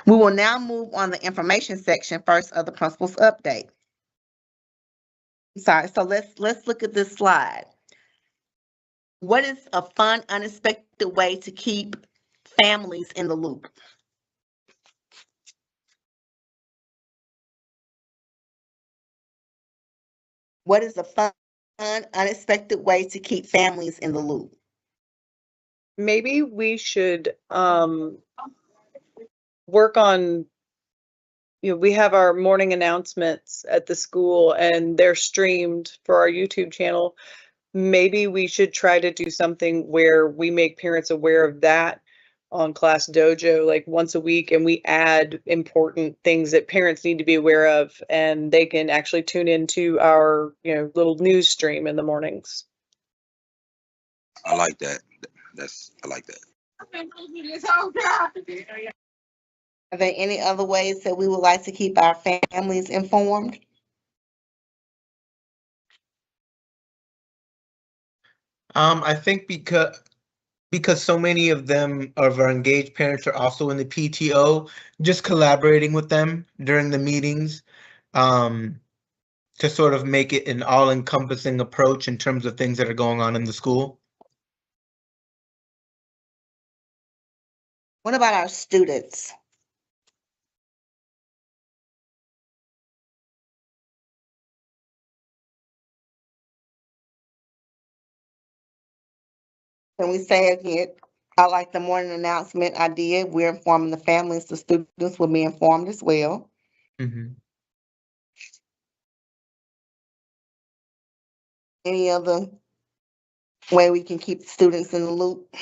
We will now move on the information section first of the principal's update. Sorry, so let's look at this slide. What is a fun, unexpected way to keep families in the loop? What is a fun, unexpected way to keep families in the loop? Maybe we should work on, we have our morning announcements at the school and they're streamed for our YouTube channel. Maybe we should try to do something where we make parents aware of that on Class Dojo, like once a week, and we add important things that parents need to be aware of, and they can actually tune into our, little news stream in the mornings. I like that. I like that. Are there any other ways that we would like to keep our families informed? I think because so many of our engaged parents are also in the PTO, just collaborating with them during the meetings, to sort of make it an all-encompassing approach in terms of things that are going on in the school. What about our students? Can we say again, I like the morning announcement I did. We're informing the families, the students will be informed as well. Mm-hmm. Any other way we can keep students in the loop?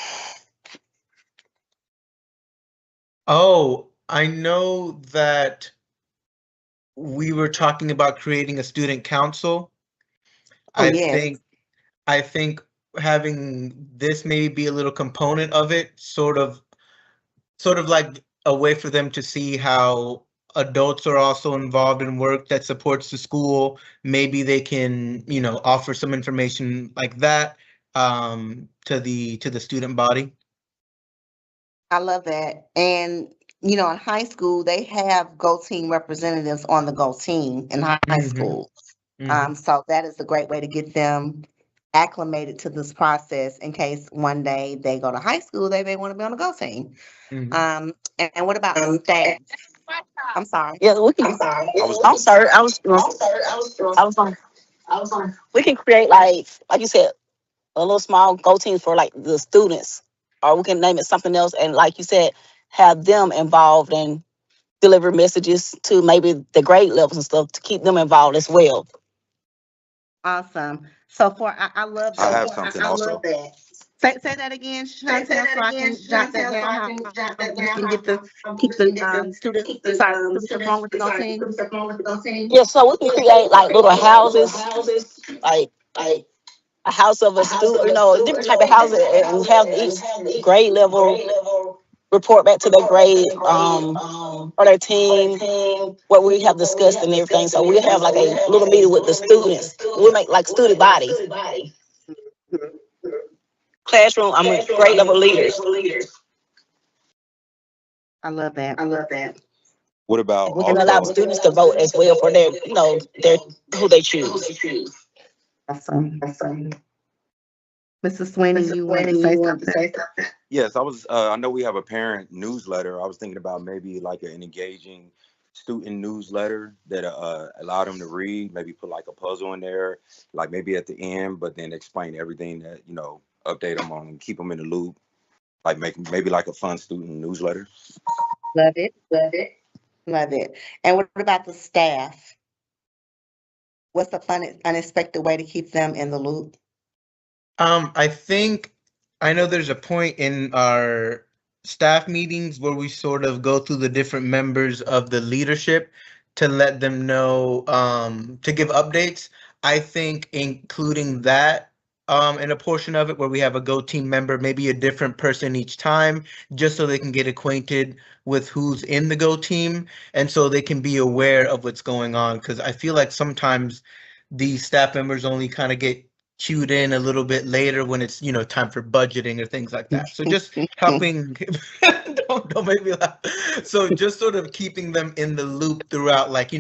Oh, I know that we were talking about creating a student council. Oh, yes. I think having this maybe be a little component of it, sort of like a way for them to see how adults are also involved in work that supports the school. Maybe they can, offer some information like that to the student body. I love that. And, in high school, they have Go Team representatives on the Go Team in high Mhm. school. Mhm. So that is a great way to get them acclimated to this process in case one day they go to high school, they may want to be on the Go Team. Mhm. And what about staff? I'm sorry. Yeah, we can. I'm sorry. I'm sorry. I was on. We can create like you said, a little small go teams for like the students, or we can name it something else. And like you said, have them involved and deliver messages to maybe the grade levels and stuff to keep them involved as well. Awesome. So I love I that. have something also. Say that again, Chantel, so I can jot that down. We can get keep the students, sorry, students along with the Go Team. Yeah, so we can create like little houses, like a house of a student, different type of houses, and have each grade level report back to their grade or their team what we have discussed and everything. So we have like a little meeting with the students. We make like student body, classroom. Grade level leaders. I love that. What about We can allow the students to vote as well for their, their who they choose. Awesome. Mrs. Sweeney, you want to say something? Yes, I know we have a parent newsletter. I was thinking about maybe like an engaging student newsletter that allow them to read, maybe put like a puzzle in there, like maybe at the end, but then explain everything that, update them on, keep them in the loop, like maybe like a fun student newsletter. Love it. And what about the staff? What's the fun, unexpected way to keep them in the loop? I know there's a point in our staff meetings where we sort of go through the different members of the leadership to let them know, to give updates. I think including that in a portion of it where we have a Go Team member, maybe a different person each time, just so they can get acquainted with who's in the Go Team and so they can be aware of what's going on. Because I feel like sometimes these staff members only kind of get cued in a little bit later when it's time for budgeting or things like that. So just helping don't make me laugh. So just sort of keeping them in the loop throughout, like,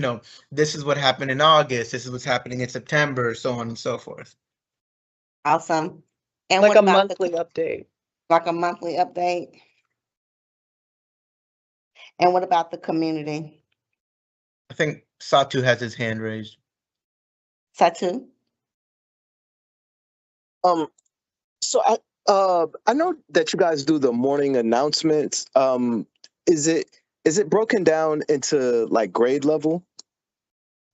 this is what happened in August, this is what's happening in September, so on and so forth. Awesome. And Like what a about monthly update. like a monthly update? And what about the community? I think Satu has his hand raised. Satu? So I know that you guys do the morning announcements. Is it broken down into like grade level?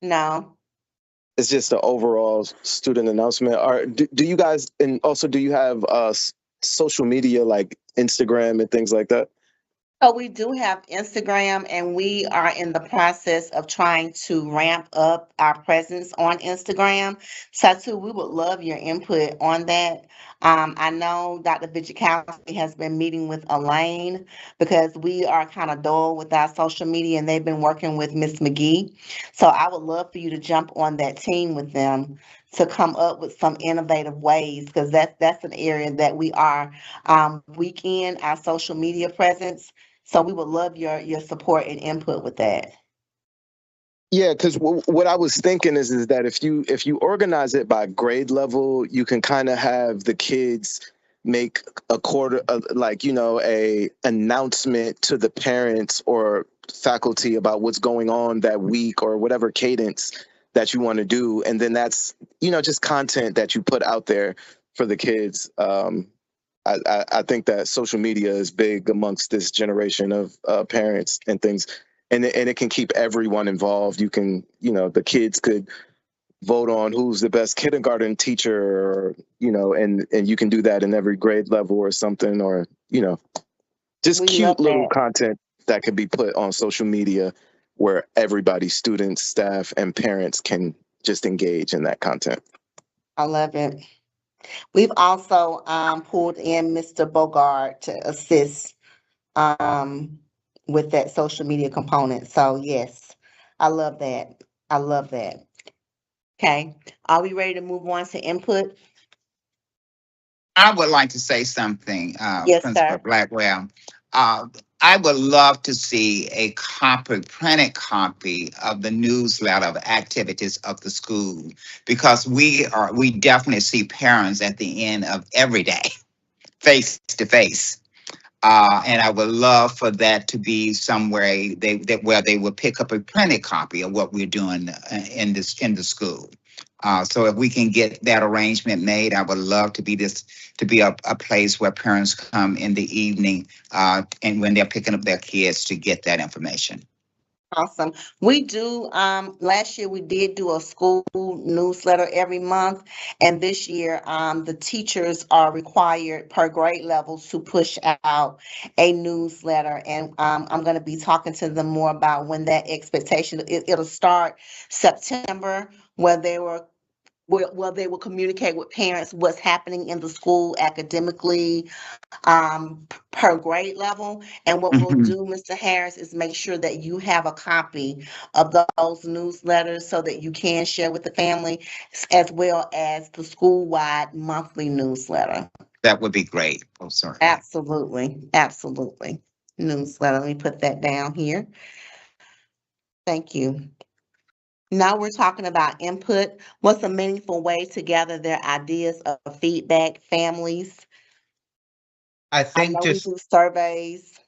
No. It's just the overall student announcement. Or do you guys, and also do you have social media like Instagram and things like that? So we do have Instagram, and we are in the process of trying to ramp up our presence on Instagram. So too, we would love your input on that. I know Dr. Vigikowski has been meeting with Elaine because we are kind of dull with our social media, and they've been working with Miss McGee. So I would love for you to jump on that team with them to come up with some innovative ways, because that's an area that we are weak in, our social media presence. So we would love your support and input with that. Yeah, because what I was thinking is that if you organize it by grade level, you can kind of have the kids make a quarter, like a announcement to the parents or faculty about what's going on that week or whatever cadence that you want to do, and then that's just content that you put out there for the kids. I think that social media is big amongst this generation of parents and things, and it can keep everyone involved. You can, the kids could vote on who's the best kindergarten teacher, or and you can do that in every grade level or something, or just We cute love little that. content that could be put on social media where everybody, students, staff, and parents can just engage in that content. I love it. We've also pulled in Mr. Bogart to assist um with that social media component. So yes, I love that. I love that. Okay. Are we ready to move on to input? I would like to say something, Yes, Principal sir. Blackwell. Uh, I would love to see a copy, printed copy of the newsletter of activities of the school, because we definitely see parents at the end of every day, face to face. And I would love for that to be somewhere where they will pick up a printed copy of what we're doing in the school. So if we can get that arrangement made, I would love to be a place where parents come in the evening and when they're picking up their kids to get that information. Awesome. We do, last year we did do a school newsletter every month. And this year, the teachers are required per grade level to push out a newsletter. And, I'm gonna be talking to them more about when that expectation, it'll start September, where they will communicate with parents what's happening in the school academically, per grade level. And what we'll Mhm. do, Mr. Harris, is make sure that you have a copy of those newsletters so that you can share with the family, as well as the school-wide monthly newsletter. That would be great. Oh, sorry. Absolutely, absolutely. Newsletter, let me put that down here. Thank you. Now we're talking about input. What's a meaningful way to gather their ideas of feedback, families? I I think know we just do surveys.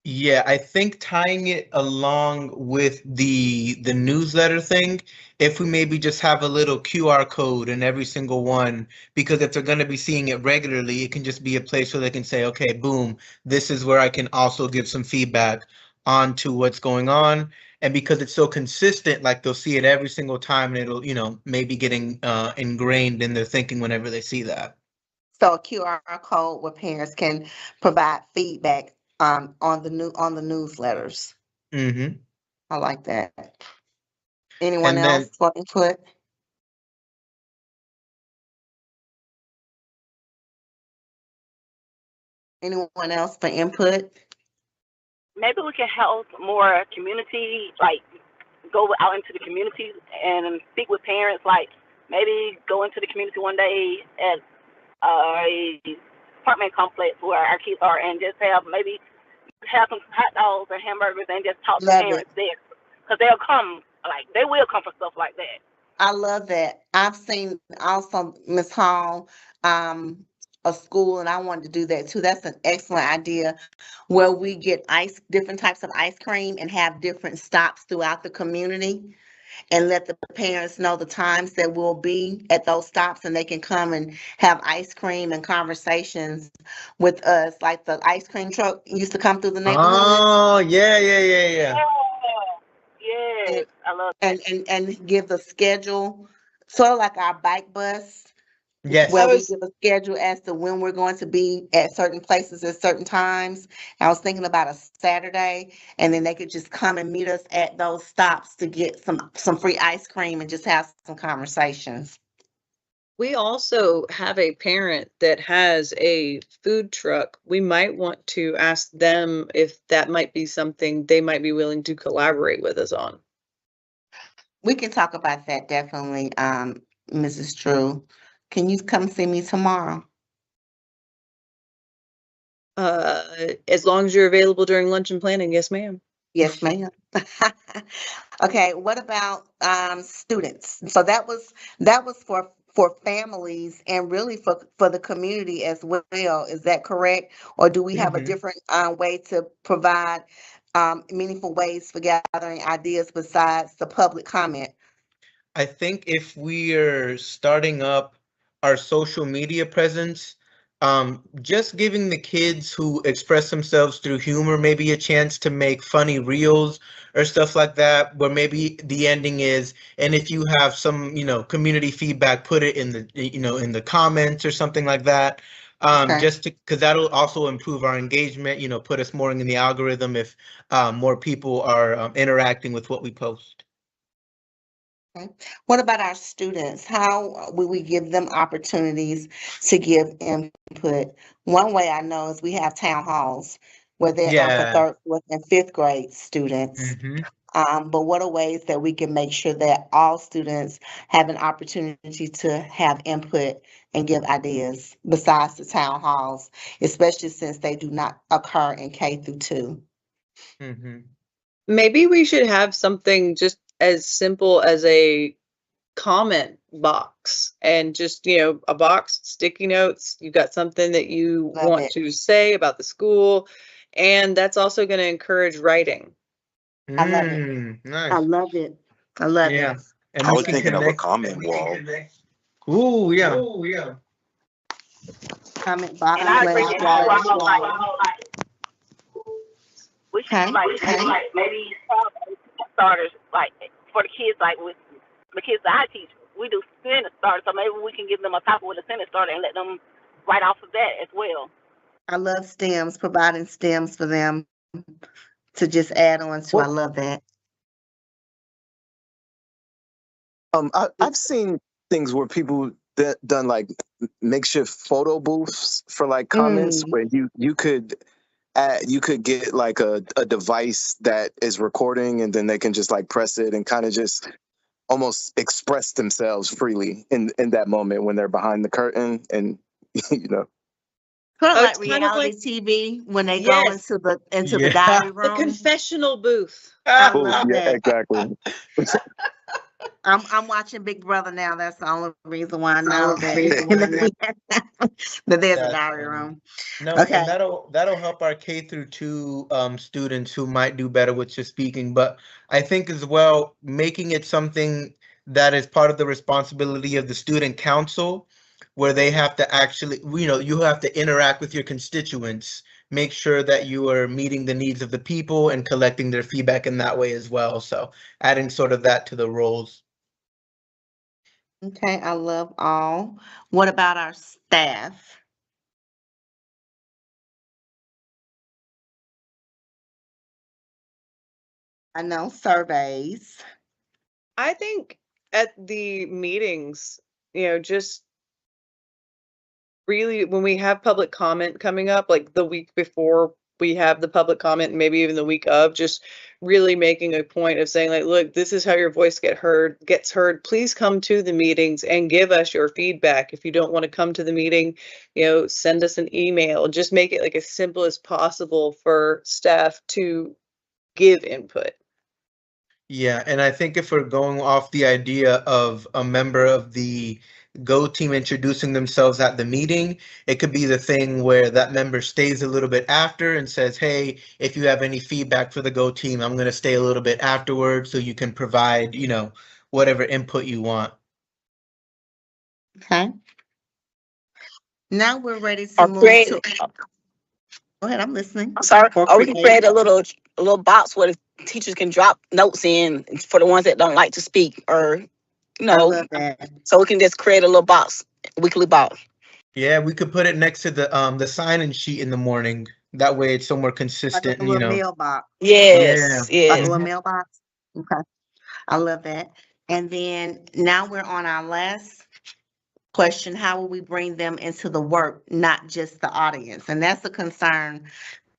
Yeah, I think tying it along with the newsletter thing, if we maybe just have a little QR code in every single one, because if they're going to be seeing it regularly, it can just be a place where they can say, okay, boom, this is where I can also give some feedback onto what's going on. And because it's so consistent, like they'll see it every single time, and it'll, maybe getting ingrained in their thinking whenever they see that. So a QR code where parents can provide feedback on the newsletters. Mm-hmm. I like that. Anyone And then else for input? Anyone else for input? Maybe we can help more community, like go out into the community and speak with parents. Like maybe go into the community one day at a apartment complex where our kids are, and just have some hot dogs or hamburgers and just talk to Love it. parents there, because they'll come. Like they will come for stuff like that. I love that. I've seen also, Ms. Hall, a school, and I wanted to do that too. That's an excellent idea, where we get different types of ice cream and have different stops throughout the community. and let the parents know the times that we'll be at those stops, and they can come and have ice cream and conversations with us, like the ice cream truck used to come through the neighborhood. Oh, yeah. Yes, I love And give the schedule, sort of like our bike bus, Yes. where I we was- give a schedule as to when we're going to be at certain places at certain times. I was thinking about a Saturday, and then they could just come and meet us at those stops to get some free ice cream and just have some conversations. We also have a parent that has a food truck. We might want to ask them if that might be something they might be willing to collaborate with us on. We can talk about that definitely, Mrs. Drew. Can you come see me tomorrow? As long as you're available during lunch and planning, yes, ma'am. Yes, ma'am. Okay, what about students? So that was for families and really for the community as well. Is that correct? Or do we have a Mhm. different way to provide meaningful ways for gathering ideas besides the public comment? I think if we are starting up our social media presence, just giving the kids who express themselves through humor maybe a chance to make funny reels or stuff like that, where maybe the ending is, and if you have some, community feedback, put it in the, in the comments or something like that. Okay. Just because that'll also improve our engagement, put us more in the algorithm if more people are interacting with what we post. Okay. What about our students? How will we give them opportunities to give input? One way I know is we have town halls where they're for Yeah. third, fourth, and fifth grade students. But what are ways that we can make sure that all students have an opportunity to have input and give ideas besides the town halls, especially since they do not occur in K through 2? Maybe we should have something just as simple as a comment box and just, a box, sticky notes. You've got something that you Love want it. to say about the school, and that's also going to encourage writing. I love it. I Nice. love it. I love Yeah. it. And I we was can thinking of a connect. comment wall. Ooh, yeah. Comment box, And I agree. slash And I wall. we should Okay. like maybe starters like for the kids, like with the kids that I teach, we do sentence starters. So maybe we can give them a topic with a sentence starter and let them write off of that as well. I love stems, providing stems for them to just add on to. I love that. I've seen things where people done like makeshift photo booths for like comments where you could get like a device that is recording, and then they can just like press it and kind of just almost express themselves freely in that moment when they're behind the curtain, and Sort of Oh, like it's kind of reality TV when they Yes. go into the Yeah. diary The room. confessional booth. I oh, love yeah, that. exactly. I'm watching Big Brother now. That's the only reason why I know that there's a That's diary funny. room. No, Okay. and that'll help our K through 2 students who might do better with just speaking. But I think as well, making it something that is part of the responsibility of the student council, where they have to actually, you have to interact with your constituents, make sure that you are meeting the needs of the people and collecting their feedback in that way as well. So adding sort of that to the roles. Okay, I love all. What about our staff? I know surveys. I think at the meetings, just really when we have public comment coming up, like the week before we have the public comment, and maybe even the week of, just really making a point of saying like, look, this is how your voice gets heard. Please come to the meetings and give us your feedback. If you don't want to come to the meeting, send us an email. Just make it like as simple as possible for staff to give input. Yeah, and I think if we're going off the idea of a member of the Go Team introducing themselves at the meeting. It could be the thing where that member stays a little bit after and says, hey, if you have any feedback for the Go Team, I'm going to stay a little bit afterwards so you can provide, whatever input you want. Okay. Now we're ready to Or move create, to, go ahead, I'm listening. I'm sorry, Or or we can create. create a little box where the teachers can drop notes in for the ones that don't like to speak, or, I love that. so we can just create a little box, weekly box. Yeah, we could put it next to the sign-in sheet in the morning. That way it's somewhere Like consistent, a little mailbox, Yes, like a yes. little mailbox. Okay, I love that. And then now we're on our last question. How will we bring them into the work, not just the audience? And that's a concern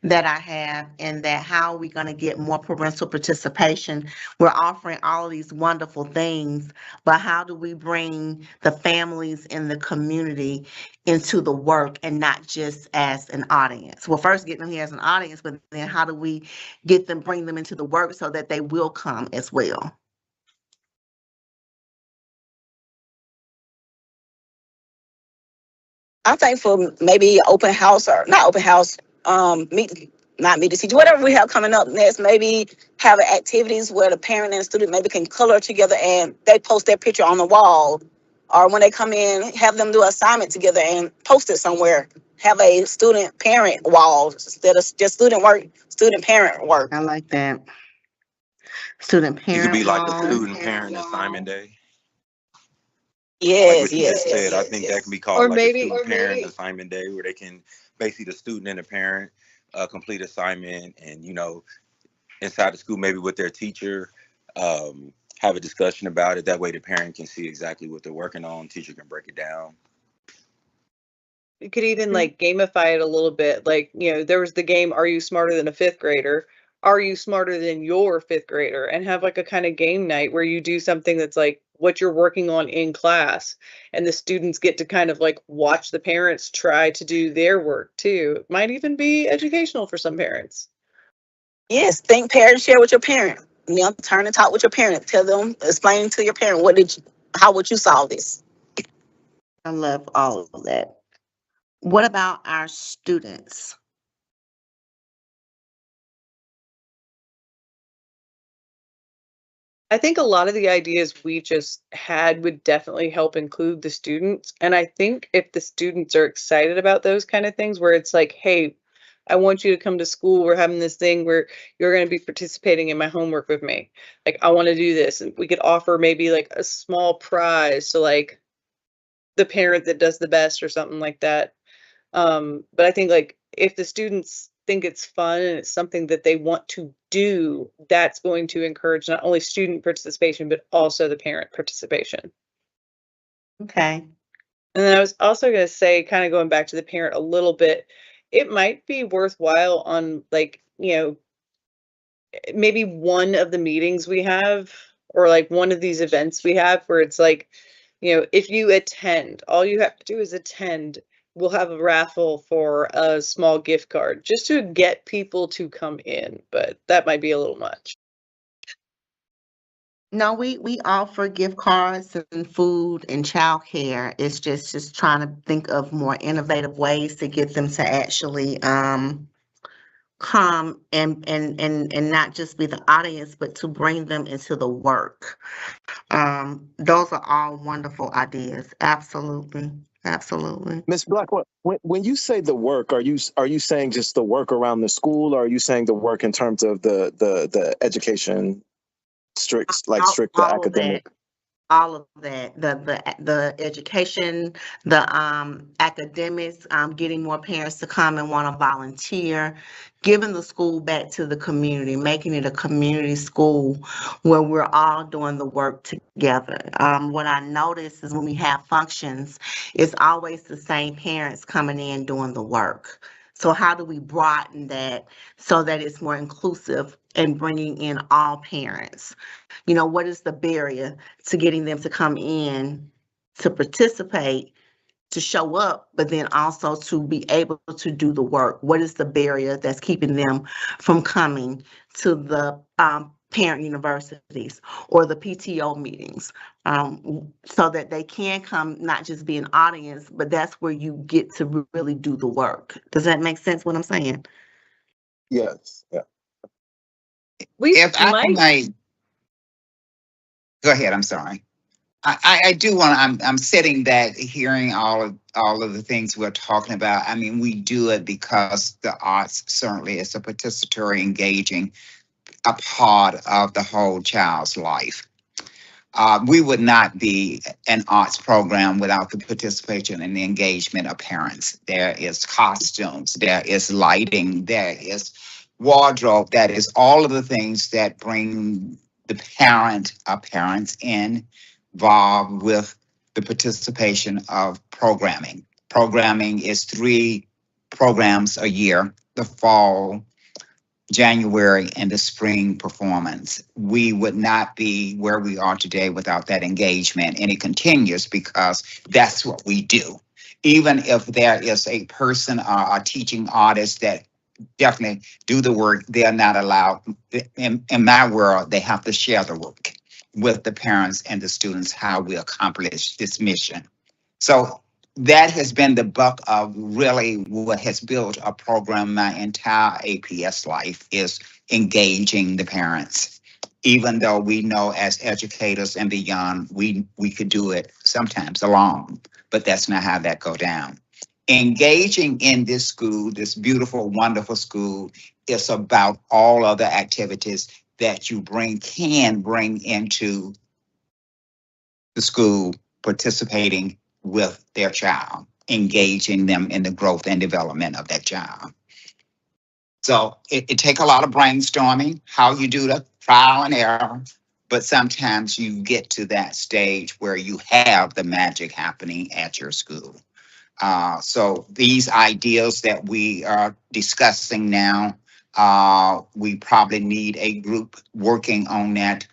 that I have, in that how are we going to get more parental participation? We're offering all of these wonderful things, but how do we bring the families in the community into the work and not just as an audience? Well, first get them here as an audience, but then how do we bring them into the work so that they will come as well? I think for maybe open house, or not open house, not meet the teacher, whatever we have coming up next, maybe have activities where the parent and the student maybe can color together and they post their picture on the wall. Or when they come in, have them do an assignment together and post it somewhere. Have a student parent wall instead of just student work, student parent work. I like that. Student It could be parent like a wall. student parent assignment day. Like Yes, what you yes, just yes, said, I yes, think that yes. can be called Or like a maybe, student parent assignment day, where they can basically, the student and the parent complete assignment, and inside the school, maybe with their teacher, have a discussion about it. That way the parent can see exactly what they're working on. Teacher can break it down. you could even like gamify it a little bit. Like, there was the game, Are You Smarter Than a Fifth Grader? Are you smarter than your fifth grader? And have like a kind of game night where you do something that's like what you're working on in class. And the students get to kind of like watch the parents try to do their work too. It might even be educational for some parents. Yes, think, parent, share with your parent. Turn and talk with your parent. Tell them, explain to your parent, how would you solve this? I love all of that. What about our students? I think a lot of the ideas we just had would definitely help include the students. And I think if the students are excited about those kind of things, where it's like, hey, I want you to come to school. We're having this thing where you're going to be participating in my homework with me. Like, I want to do this. And we could offer maybe like a small prize to like the parent that does the best or something like that. But I think like if the students think it's fun and it's something that they want to do, that's going to encourage not only student participation, but also the parent participation. Okay. And then I was also going to say, kind of going back to the parent a little bit, it might be worthwhile on like, maybe one of the meetings we have, or like one of these events we have, where it's like, if you attend, all you have to do is attend. We'll have a raffle for a small gift card just to get people to come in, but that might be a little much. No, we offer gift cards and food and childcare. It's just trying to think of more innovative ways to get them to actually come and not just be the audience, but to bring them into the work. Those are all wonderful ideas. Absolutely. Absolutely. Ms. Black, when you say the work, are you saying just the work around the school, or are you saying the work in terms of the education, strict All of academic? all of that, the education, the academics, getting more parents to come and want to volunteer, giving the school back to the community, making it a community school where we're all doing the work together. What I notice is when we have functions, it's always the same parents coming in doing the work. So how do we broaden that so that it's more inclusive and bringing in all parents? What is the barrier to getting them to come in, to participate, to show up, but then also to be able to do the work? What is the barrier that's keeping them from coming to the parent universities or the PTO meetings, so that they can come, not just be an audience, but that's where you get to really do the work. Does that make sense what I'm saying? Yes. Yeah. We If I might, may, go ahead, I'm sorry. I do want, I'm sitting back hearing all of the things we're talking about. I mean, we do it because the arts certainly is a participatory, engaging a part of the whole child's life. We would not be an arts program without the participation and the engagement of parents. There is costumes, there is lighting, there is wardrobe, that is all of the things that bring the parents involved with the participation of programming. Programming is 3 programs a year: the fall, January, and the spring performance. We would not be where we are today without that engagement, and it continues because that's what we do. Even if there is a person or a teaching artist that definitely do the work, they are not allowed. In my world, they have to share the work with the parents and the students, how we accomplish this mission. So that has been the buck of really what has built a program my entire APS life, is engaging the parents. Even though we know as educators and beyond, we could do it sometimes alone, but that's not how that go down. Engaging in this school, this beautiful, wonderful school, is about all other activities that you can bring into the school, participating with their child, engaging them in the growth and development of that child. So it take a lot of brainstorming, how you do the trial and error, but sometimes you get to that stage where you have the magic happening at your school. So these ideas that we are discussing now, we probably need a group working on that,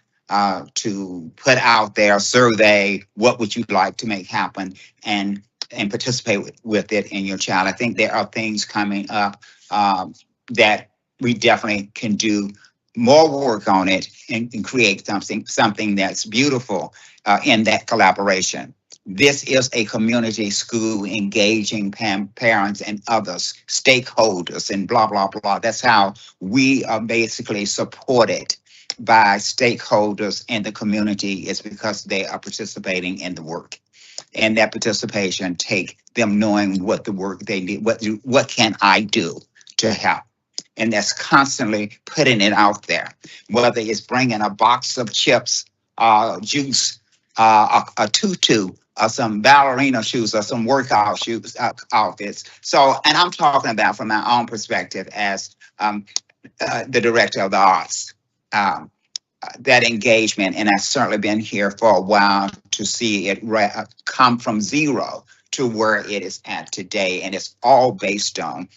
to put out their survey, what would you like to make happen, and participate with it in your child. I think there are things coming up that we definitely can do more work on it, and create something that's beautiful in that collaboration. This is a community school engaging parents and others, stakeholders, and blah, blah, blah. That's how we are basically supported by stakeholders in the community, is because they are participating in the work. And that participation take them knowing what the work they need, what can I do to help? And that's constantly putting it out there, whether it's bringing a box of chips, juice, a tutu, or some ballerina shoes, or some workout shoes, outfits. So, and I'm talking about from my own perspective as the director of the arts, that engagement, and I've certainly been here for a while to see it come from zero to where it is at today. And it's all based on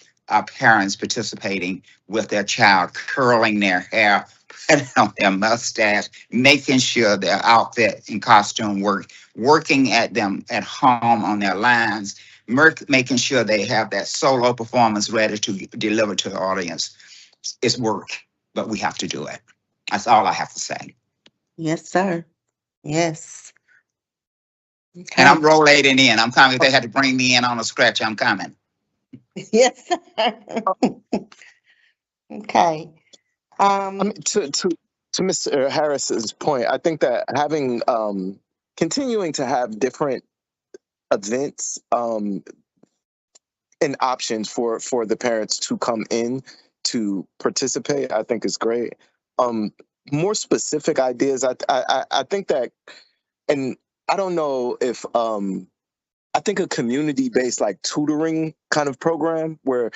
parents participating with their child, curling their hair, putting on their mustache, making sure their outfit and costume working at them at home on their lines, making sure they have that solo performance ready to deliver to the audience. It's work, but we have to do it. That's all I have to say. Yes, sir. Yes. And Okay. I'm rolling in. I'm coming. If they had to bring me in on a scratch, I'm coming. Yes, sir. Okay. I mean, to Mr. Harris's point, I think that having continuing to have different events and options for the parents to come in to participate, I think is great. More specific ideas, I think that, and I don't know if I think a community-based like tutoring kind of program where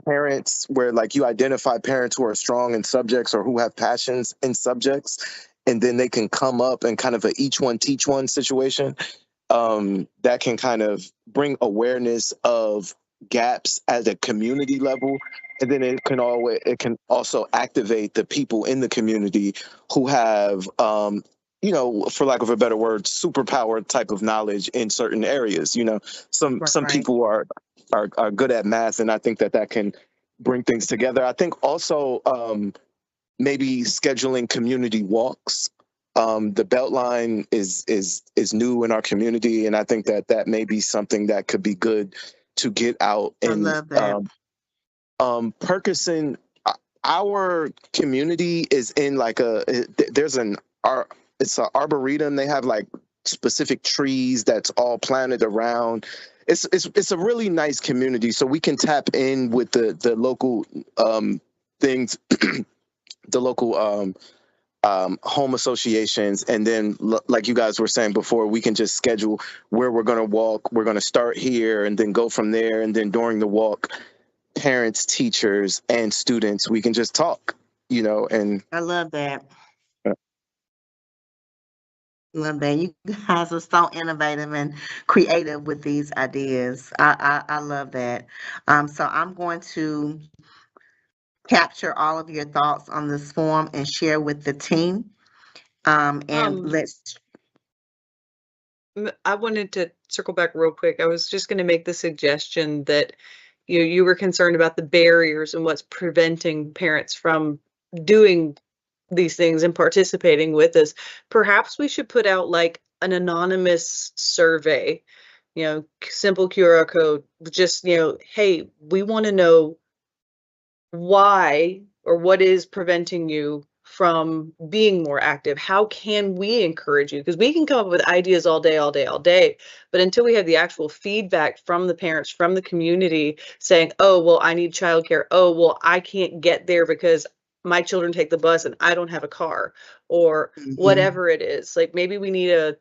parents, where like you identify parents who are strong in subjects or who have passions in subjects, and then they can come up and kind of a each one teach one situation, that can kind of bring awareness of gaps at a community level. And then it can also activate the people in the community who have, you know, for lack of a better word, superpower type of knowledge in certain areas. You know, some Right. people are good at math, and I think that can bring things together. I think also maybe scheduling community walks. The Beltline is new in our community, and I think that may be something that could be good to get out. I And love that. Perkerson, our community is in like there's it's an arboretum. They have like specific trees that's all planted around. It's a really nice community, so we can tap in with the local things, the local home associations, and then like you guys were saying before, we can just schedule where we're going to walk. We're going to start here and then go from there, and then during the walk, parents, teachers, and students, we can just talk, and I love that. Yeah. Love that. You guys are so innovative and creative with these ideas. I love that. So I'm going to capture all of your thoughts on this form and share with the team. And let's. I wanted to circle back real quick. I was just going to make the suggestion that you were concerned about the barriers and what's preventing parents from doing these things and participating with us. Perhaps we should put out like an anonymous survey, simple QR code, just, hey, we want to know why or what is preventing you from being more active. How can we encourage you? Because we can come up with ideas all day, but until we have the actual feedback from the parents, from the community saying, oh, well, I need childcare. Oh, well, I can't get there because my children take the bus and I don't have a car, or whatever it is. Like maybe we need a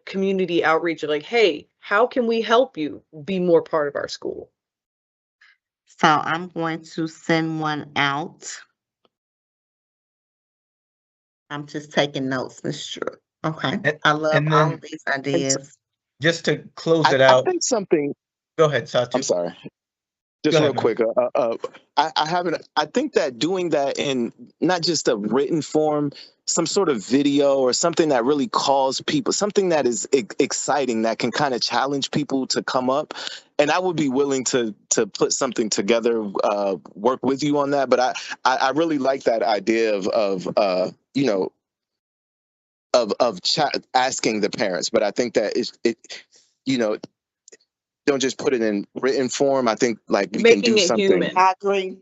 community outreach of like, hey, how can we help you be more part of our school? So I'm going to send one out. I'm just taking notes, Ms. Stewart. Okay. I love all of these ideas. Just to close it I out. think something. Go ahead, Satu. I'm sorry. Just real quick. I think that doing that in not just a written form, some sort of video or something that really calls people, something that is exciting, that can kind of challenge people to come up. And I would be willing to put something together, work with you on that. But I really like that idea of asking the parents. But I think that don't just put it in written form. I think like we can do something. Human. I agree.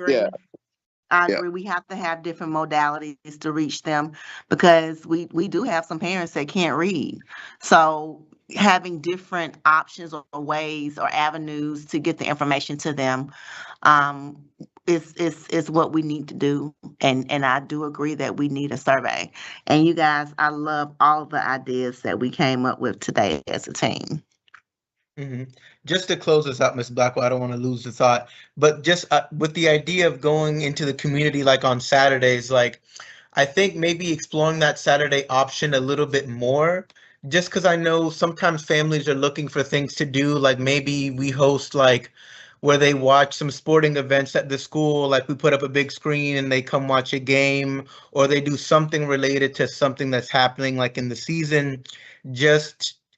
Yeah. I agree. We have to have different modalities to reach them because we do have some parents that can't read. So having different options or ways or avenues to get the information to them is what we need to do. And I do agree that we need a survey. And you guys, I love all of the ideas that we came up with today as a team. Mm-hmm. Just to close this out, Ms. Blackwell, I don't want to lose the thought, but just with the idea of going into the community like on Saturdays, like I think maybe exploring that Saturday option a little bit more, just because I know sometimes families are looking for things to do, like maybe we host like where they watch some sporting events at the school, like we put up a big screen and they come watch a game, or they do something related to something that's happening like in the season.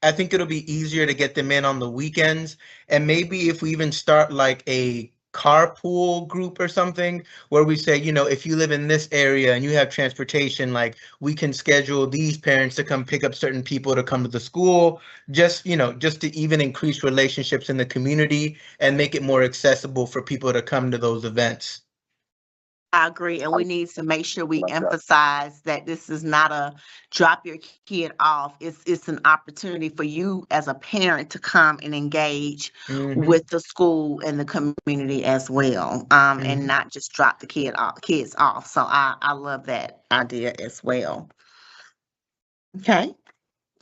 I think it'll be easier to get them in on the weekends. And maybe if we even start like a carpool group or something where we say, if you live in this area and you have transportation, like we can schedule these parents to come pick up certain people to come to the school, just to even increase relationships in the community and make it more accessible for people to come to those events. I agree, and we need to make sure we emphasize that this is not a drop your kid off. It's an opportunity for you as a parent to come and engage with the school and the community as well, and not just drop the kids off. So I love that idea as well. Okay,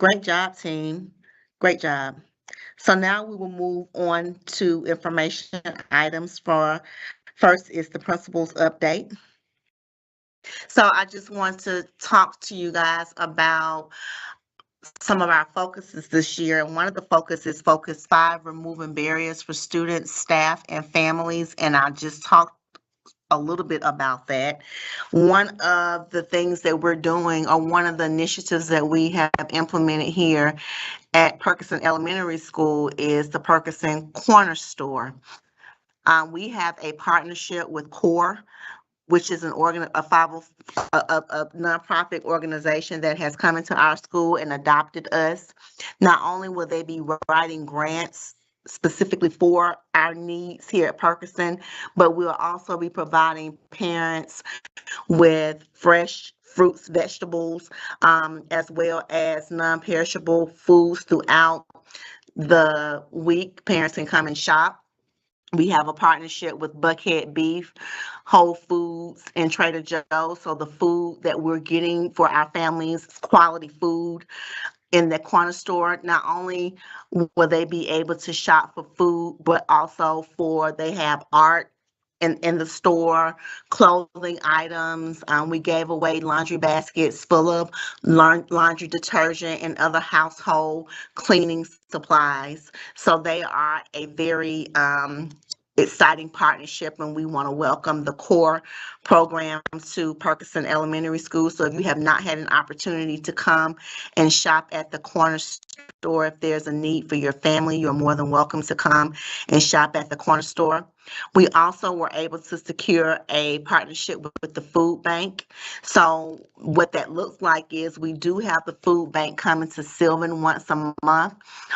great job, team. Great job. So now we will move on to information items. First is the principal's update. So I just want to talk to you guys about some of our focuses this year. And one of the focuses, Focus 5, removing barriers for students, staff, and families. And I just talked a little bit about that. One of the things that we're doing, or one of the initiatives that we have implemented here at Perkerson Elementary School, is the Perkerson Corner Store. We have a partnership with CORE, which is a 50, a nonprofit organization that has come into our school and adopted us. Not only will they be writing grants specifically for our needs here at Perkerson, but we'll also be providing parents with fresh fruits, vegetables, as well as non-perishable foods throughout the week. Parents can come and shop. We have a partnership with Buckhead Beef, Whole Foods, and Trader Joe's. So the food that we're getting for our families is quality food in the corner store. Not only will they be able to shop for food, but also they have art in the store, clothing items. We gave away laundry baskets full of laundry detergent and other household cleaning supplies. So they are a very exciting partnership, and we want to welcome the core program to Perkerson Elementary School. So if you have not had an opportunity to come and shop at the corner store, if there's a need for your family, you're more than welcome to come and shop at the corner store. We also were able to secure a partnership with the food bank. So what that looks like is we do have the food bank coming to Sylvan once a month,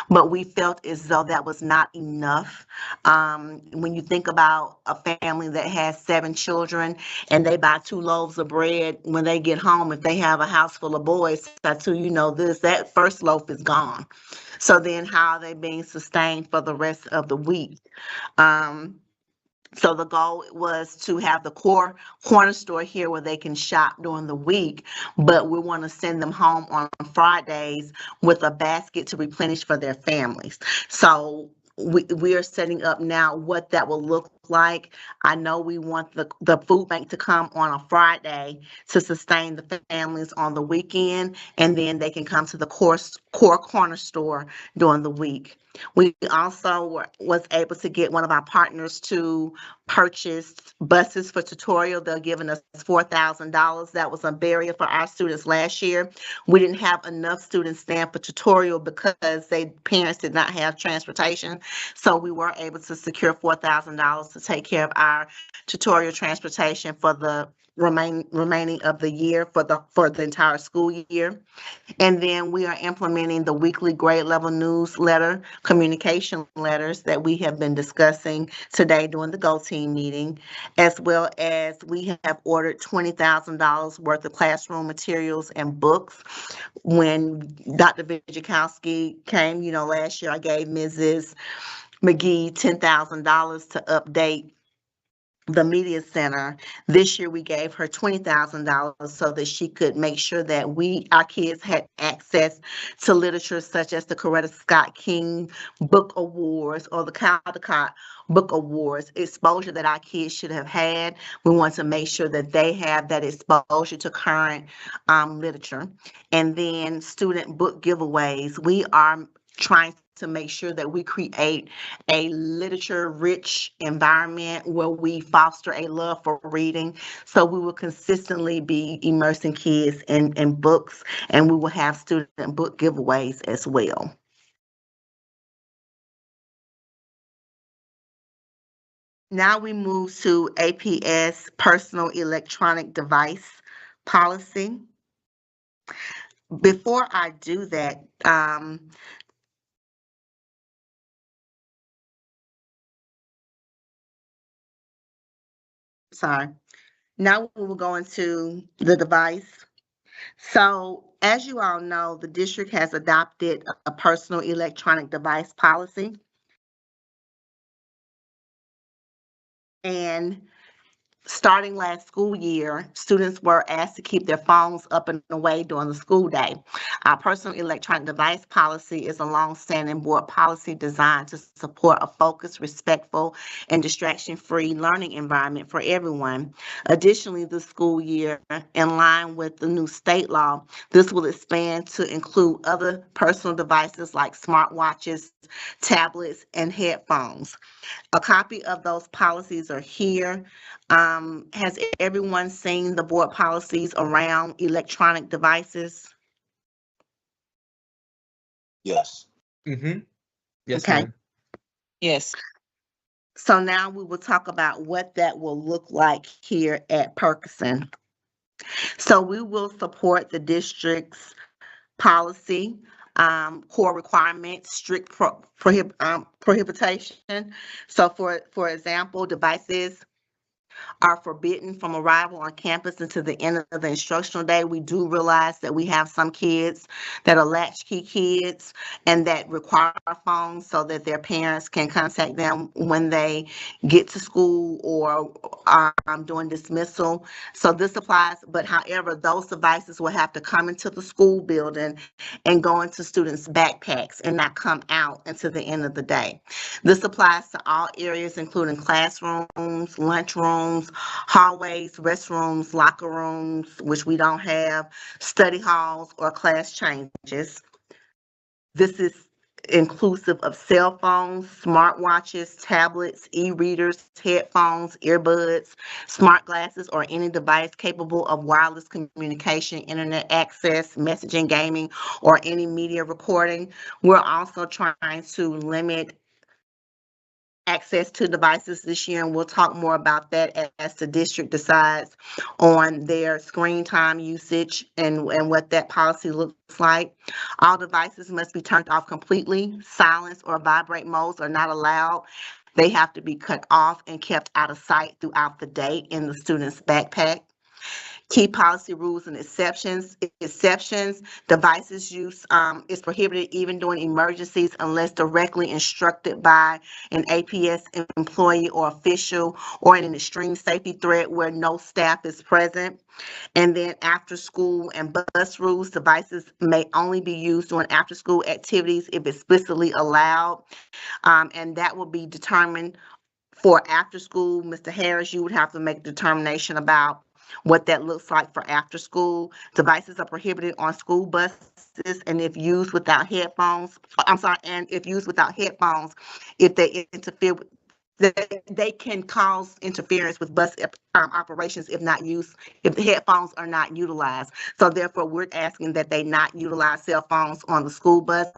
but we felt as though that was not enough. When you think about a family that has 7 children and they buy 2 loaves of bread, when they get home, if they have a house full of boys, Satu, you know this, that first loaf is gone. So then how are they being sustained for the rest of the week? So the goal was to have the core corner store here where they can shop during the week, but we want to send them home on Fridays with a basket to replenish for their families. So we are setting up now what that will look like. I know we want the food bank to come on a Friday to sustain the families on the weekend, and then they can come to the core corner store during the week. We also was able to get one of our partners to purchase buses for tutorial. They're giving us $4,000. That was a barrier for our students last year. We didn't have enough students stand for tutorial because parents did not have transportation. So we were able to secure $4,000 to take care of our tutorial transportation for the remaining of the year for the entire school year. And then we are implementing the weekly grade level newsletter, communication letters that we have been discussing today during the Go Team meeting, as well as we have ordered $20,000 worth of classroom materials and books. When Dr. Vijikowski came, last year I gave Mrs. McGee $10,000 to update the media center. This year we gave her $20,000 so that she could make sure that our kids had access to literature such as the Coretta Scott King Book Awards or the Caldecott Book Awards, exposure that our kids should have had. We want to make sure that they have that exposure to current literature. And then student book giveaways. We are trying to make sure that we create a literature-rich environment where we foster a love for reading. So we will consistently be immersing kids in books, and we will have student book giveaways as well. Now we move to APS personal electronic device policy. Before I do that, now we will go into the device. So as you all know, the district has adopted a personal electronic device policy. And starting last school year, students were asked to keep their phones up and away during the school day. Our personal electronic device policy is a long-standing board policy designed to support a focused, respectful, and distraction-free learning environment for everyone. Additionally, this school year, in line with the new state law, this will expand to include other personal devices like smartwatches, tablets, and headphones. A copy of those policies are here. Has everyone seen the board policies around electronic devices? Yes. Mm-hmm. Yes, Okay. ma'am. Yes. So now we will talk about what that will look like here at Perkerson. So we will support the district's policy, core requirements, strict prohibition. So for example, devices are forbidden from arrival on campus until the end of the instructional day. We do realize that we have some kids that are latchkey kids and that require phones so that their parents can contact them when they get to school or during dismissal. So this applies, but however, those devices will have to come into the school building and go into students' backpacks and not come out until the end of the day. This applies to all areas, including classrooms, lunchrooms, hallways, restrooms, locker rooms, which we don't have, study halls, or class changes. This is inclusive of cell phones, smartwatches, tablets, e-readers, headphones, earbuds, smart glasses, or any device capable of wireless communication, internet access, messaging, gaming, or any media recording. We're also trying to limit access to devices this year, and we'll talk more about that as the district decides on their screen time usage and what that policy looks like. All devices must be turned off completely. Silence or vibrate modes are not allowed. They have to be cut off and kept out of sight throughout the day in the student's backpack. Key policy rules and exceptions. Devices use is prohibited even during emergencies unless directly instructed by an APS employee or official or in an extreme safety threat where no staff is present. And then after school and bus rules, devices may only be used during after school activities if explicitly allowed. And that will be determined for after school. Mr. Harris, you would have to make a determination about what that looks like for after school. Devices are prohibited on school buses and if used without headphones, if they interfere with, they can cause interference with bus operations if not used, if the headphones are not utilized. So therefore, we're asking that they not utilize cell phones on the school bus.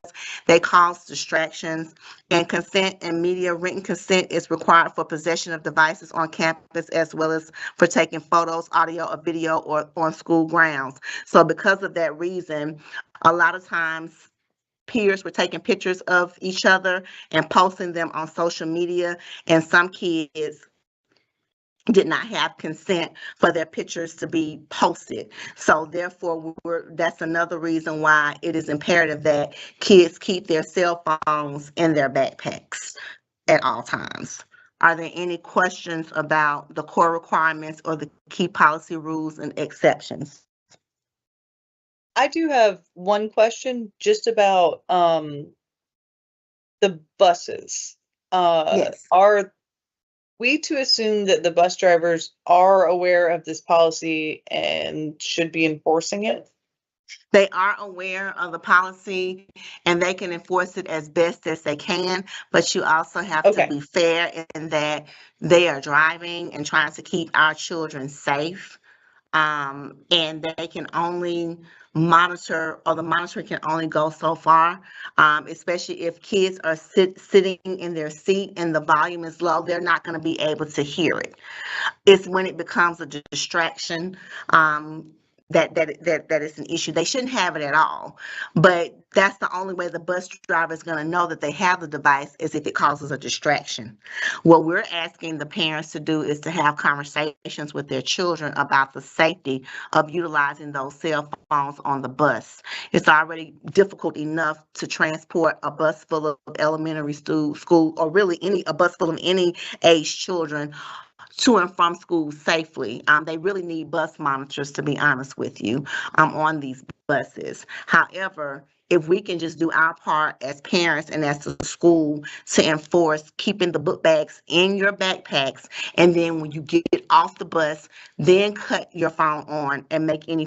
They cause distractions, and consent and media written consent is required for possession of devices on campus as well as for taking photos, audio, or video or on school grounds. So because of that reason, a lot of times peers were taking pictures of each other and posting them on social media, and some kids did not have consent for their pictures to be posted. So therefore, that's another reason why it is imperative that kids keep their cell phones in their backpacks at all times. Are there any questions about the core requirements or the key policy rules and exceptions? I do have one question just about the buses. Yes. Are we to assume that the bus drivers are aware of this policy and should be enforcing it? They are aware of the policy and they can enforce it as best as they can, but you also have to be fair in that they are driving and trying to keep our children safe. And they can only monitor, or the monitoring can only go so far, especially if kids are sitting in their seat and the volume is low, they're not going to be able to hear it. It's when it becomes a distraction that is an issue. They shouldn't have it at all, but that's the only way the bus driver is going to know that they have the device is if it causes a distraction. What we're asking the parents to do is to have conversations with their children about the safety of utilizing those cell phones on the bus. It's already difficult enough to transport a bus full of elementary school or really a bus full of any age children to and from school safely. They really need bus monitors, to be honest with you, on these buses. However, if we can just do our part as parents and as the school to enforce keeping the book bags in your backpacks, and then when you get off the bus, then cut your phone on and make any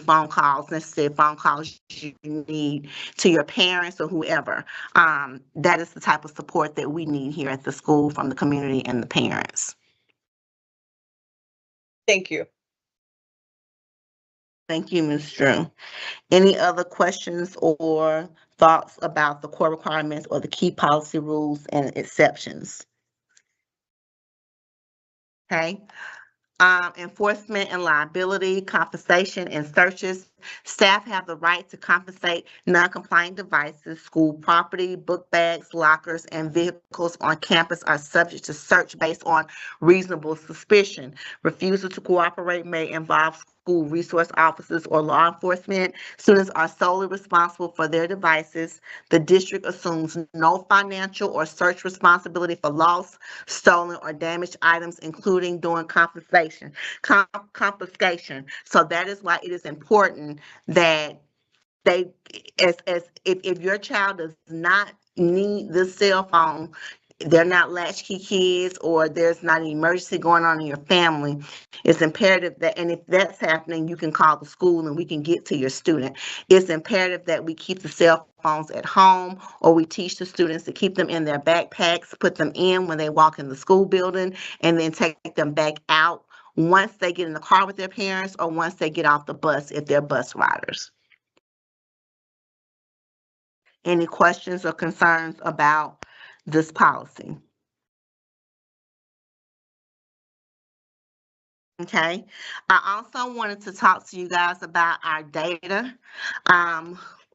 necessary phone calls you need to your parents or whoever. That is the type of support that we need here at the school from the community and the parents. Thank you. Thank you, Ms. Drew. Any other questions or thoughts about the core requirements or the key policy rules and exceptions? Okay. Enforcement and liability, confiscation and searches. Staff have the right to confiscate non-compliant devices. School property, book bags, lockers, and vehicles on campus are subject to search based on reasonable suspicion. Refusal to cooperate may involve school resource officers or law enforcement. Students are solely responsible for their devices. The district assumes no financial or search responsibility for lost, stolen, or damaged items, including during confiscation. So that is why it is important that they, as if your child does not need this cell phone, they're not latchkey kids, or there's not an emergency going on in your family, it's imperative that, and if that's happening, you can call the school and we can get to your student. It's imperative that we keep the cell phones at home, or we teach the students to keep them in their backpacks, put them in when they walk in the school building, and then take them back out once they get in the car with their parents, or once they get off the bus if they're bus riders. Any questions or concerns about this policy? Okay, I also wanted to talk to you guys about our data.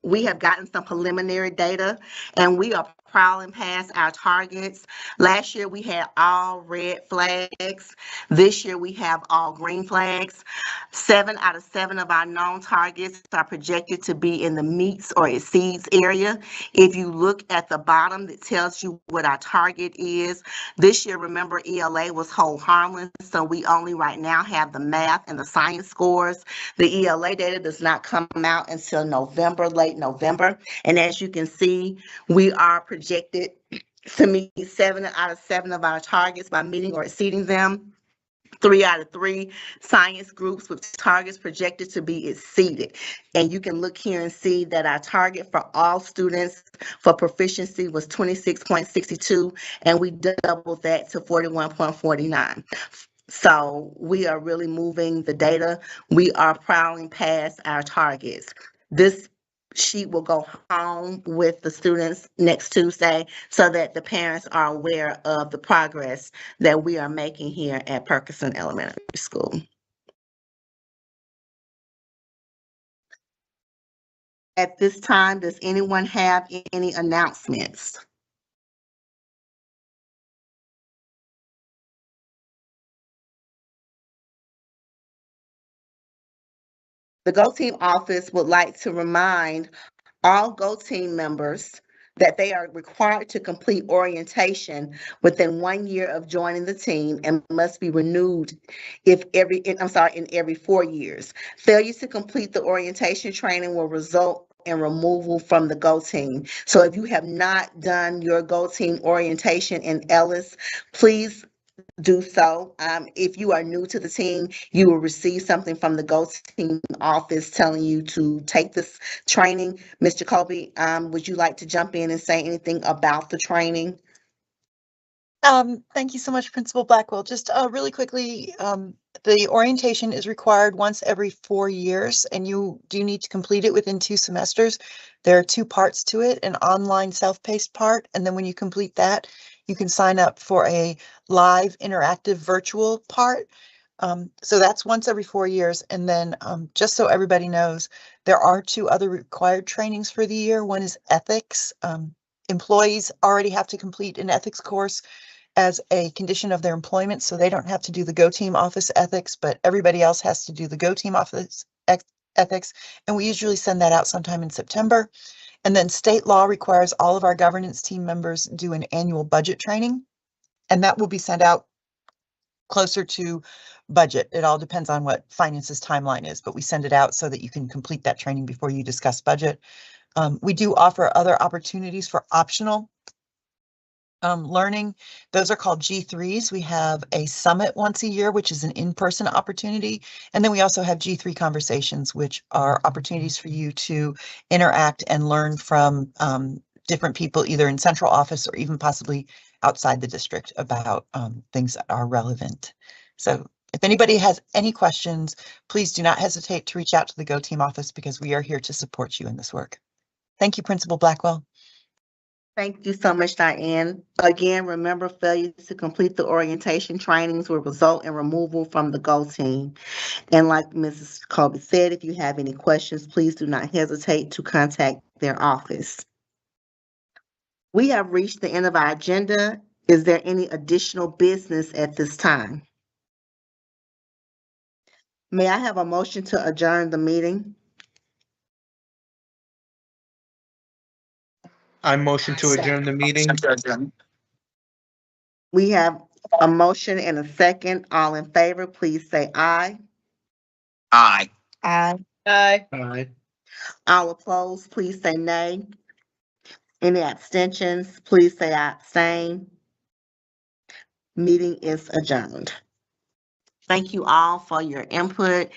We have gotten some preliminary data and we are prowling past our targets. Last year we had all red flags. This year we have all green flags. 7 out of 7 of our known targets are projected to be in the meets or exceeds area. If you look at the bottom, that tells you what our target is. This year, remember, ELA was hold harmless, so we only right now have the math and the science scores. The ELA data does not come out until November, late November. And as you can see, we are projected to meet 7 out of 7 of our targets by meeting or exceeding them. 3 out of 3 science groups with targets projected to be exceeded. And you can look here and see that our target for all students for proficiency was 26.62, and we doubled that to 41.49. So we are really moving the data. We are prowling past our targets. This sheet will go home with the students next Tuesday so that the parents are aware of the progress that we are making here at Perkerson Elementary School. At this time, does anyone have any announcements? The Go Team office would like to remind all Go Team members that they are required to complete orientation within 1 year of joining the team and must be renewed in every 4 years. Failure to complete the orientation training will result in removal from the Go Team. So if you have not done your Go Team orientation in Ellis, please do so. If you are new to the team, you will receive something from the Go Team office telling you to take this training. Mr. Colby, would you like to jump in and say anything about the training? Thank you so much, Principal Blackwell. Just really quickly, the orientation is required once every 4 years, and you do need to complete it within 2 semesters. There are 2 parts to it, an online self-paced part, and then when you complete that, you can sign up for a live interactive virtual part. So that's once every 4 years. And then just so everybody knows, there are 2 other required trainings for the year. One is ethics. Employees already have to complete an ethics course as a condition of their employment, so they don't have to do the Go Team office ethics, but everybody else has to do the Go Team office ethics, and we usually send that out sometime in September. And then state law requires all of our governance team members do an annual budget training, and that will be sent out closer to budget. It all depends on what finance's timeline is, but we send it out so that you can complete that training before you discuss budget. We do offer other opportunities for optional learning. Those are called G3s. We have a summit once a year, which is an in-person opportunity. And then we also have G3 conversations, which are opportunities for you to interact and learn from different people, either in central office or even possibly outside the district, about things that are relevant. So if anybody has any questions, please do not hesitate to reach out to the Go Team office because we are here to support you in this work. Thank you, Principal Blackwell. Thank you so much, Diane. Again, remember, failure to complete the orientation trainings will result in removal from the GO team. And like Mrs. Colby said, if you have any questions, please do not hesitate to contact their office. We have reached the end of our agenda. Is there any additional business at this time? May I have a motion to adjourn the meeting? I motion to adjourn the meeting. We have a motion and a second. All in favor, please say aye. Aye. Aye. Aye. All opposed, please say nay. Any abstentions, please say I abstain. Meeting is adjourned. Thank you all for your input.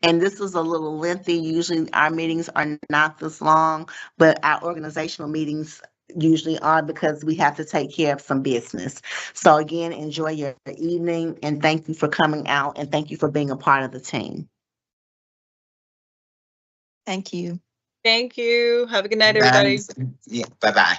And this was a little lengthy. Usually our meetings are not this long, but our organizational meetings usually are because we have to take care of some business. So again, enjoy your evening and thank you for coming out and thank you for being a part of the team. Thank you. Thank you. Have a good night, everybody. Yeah, bye-bye.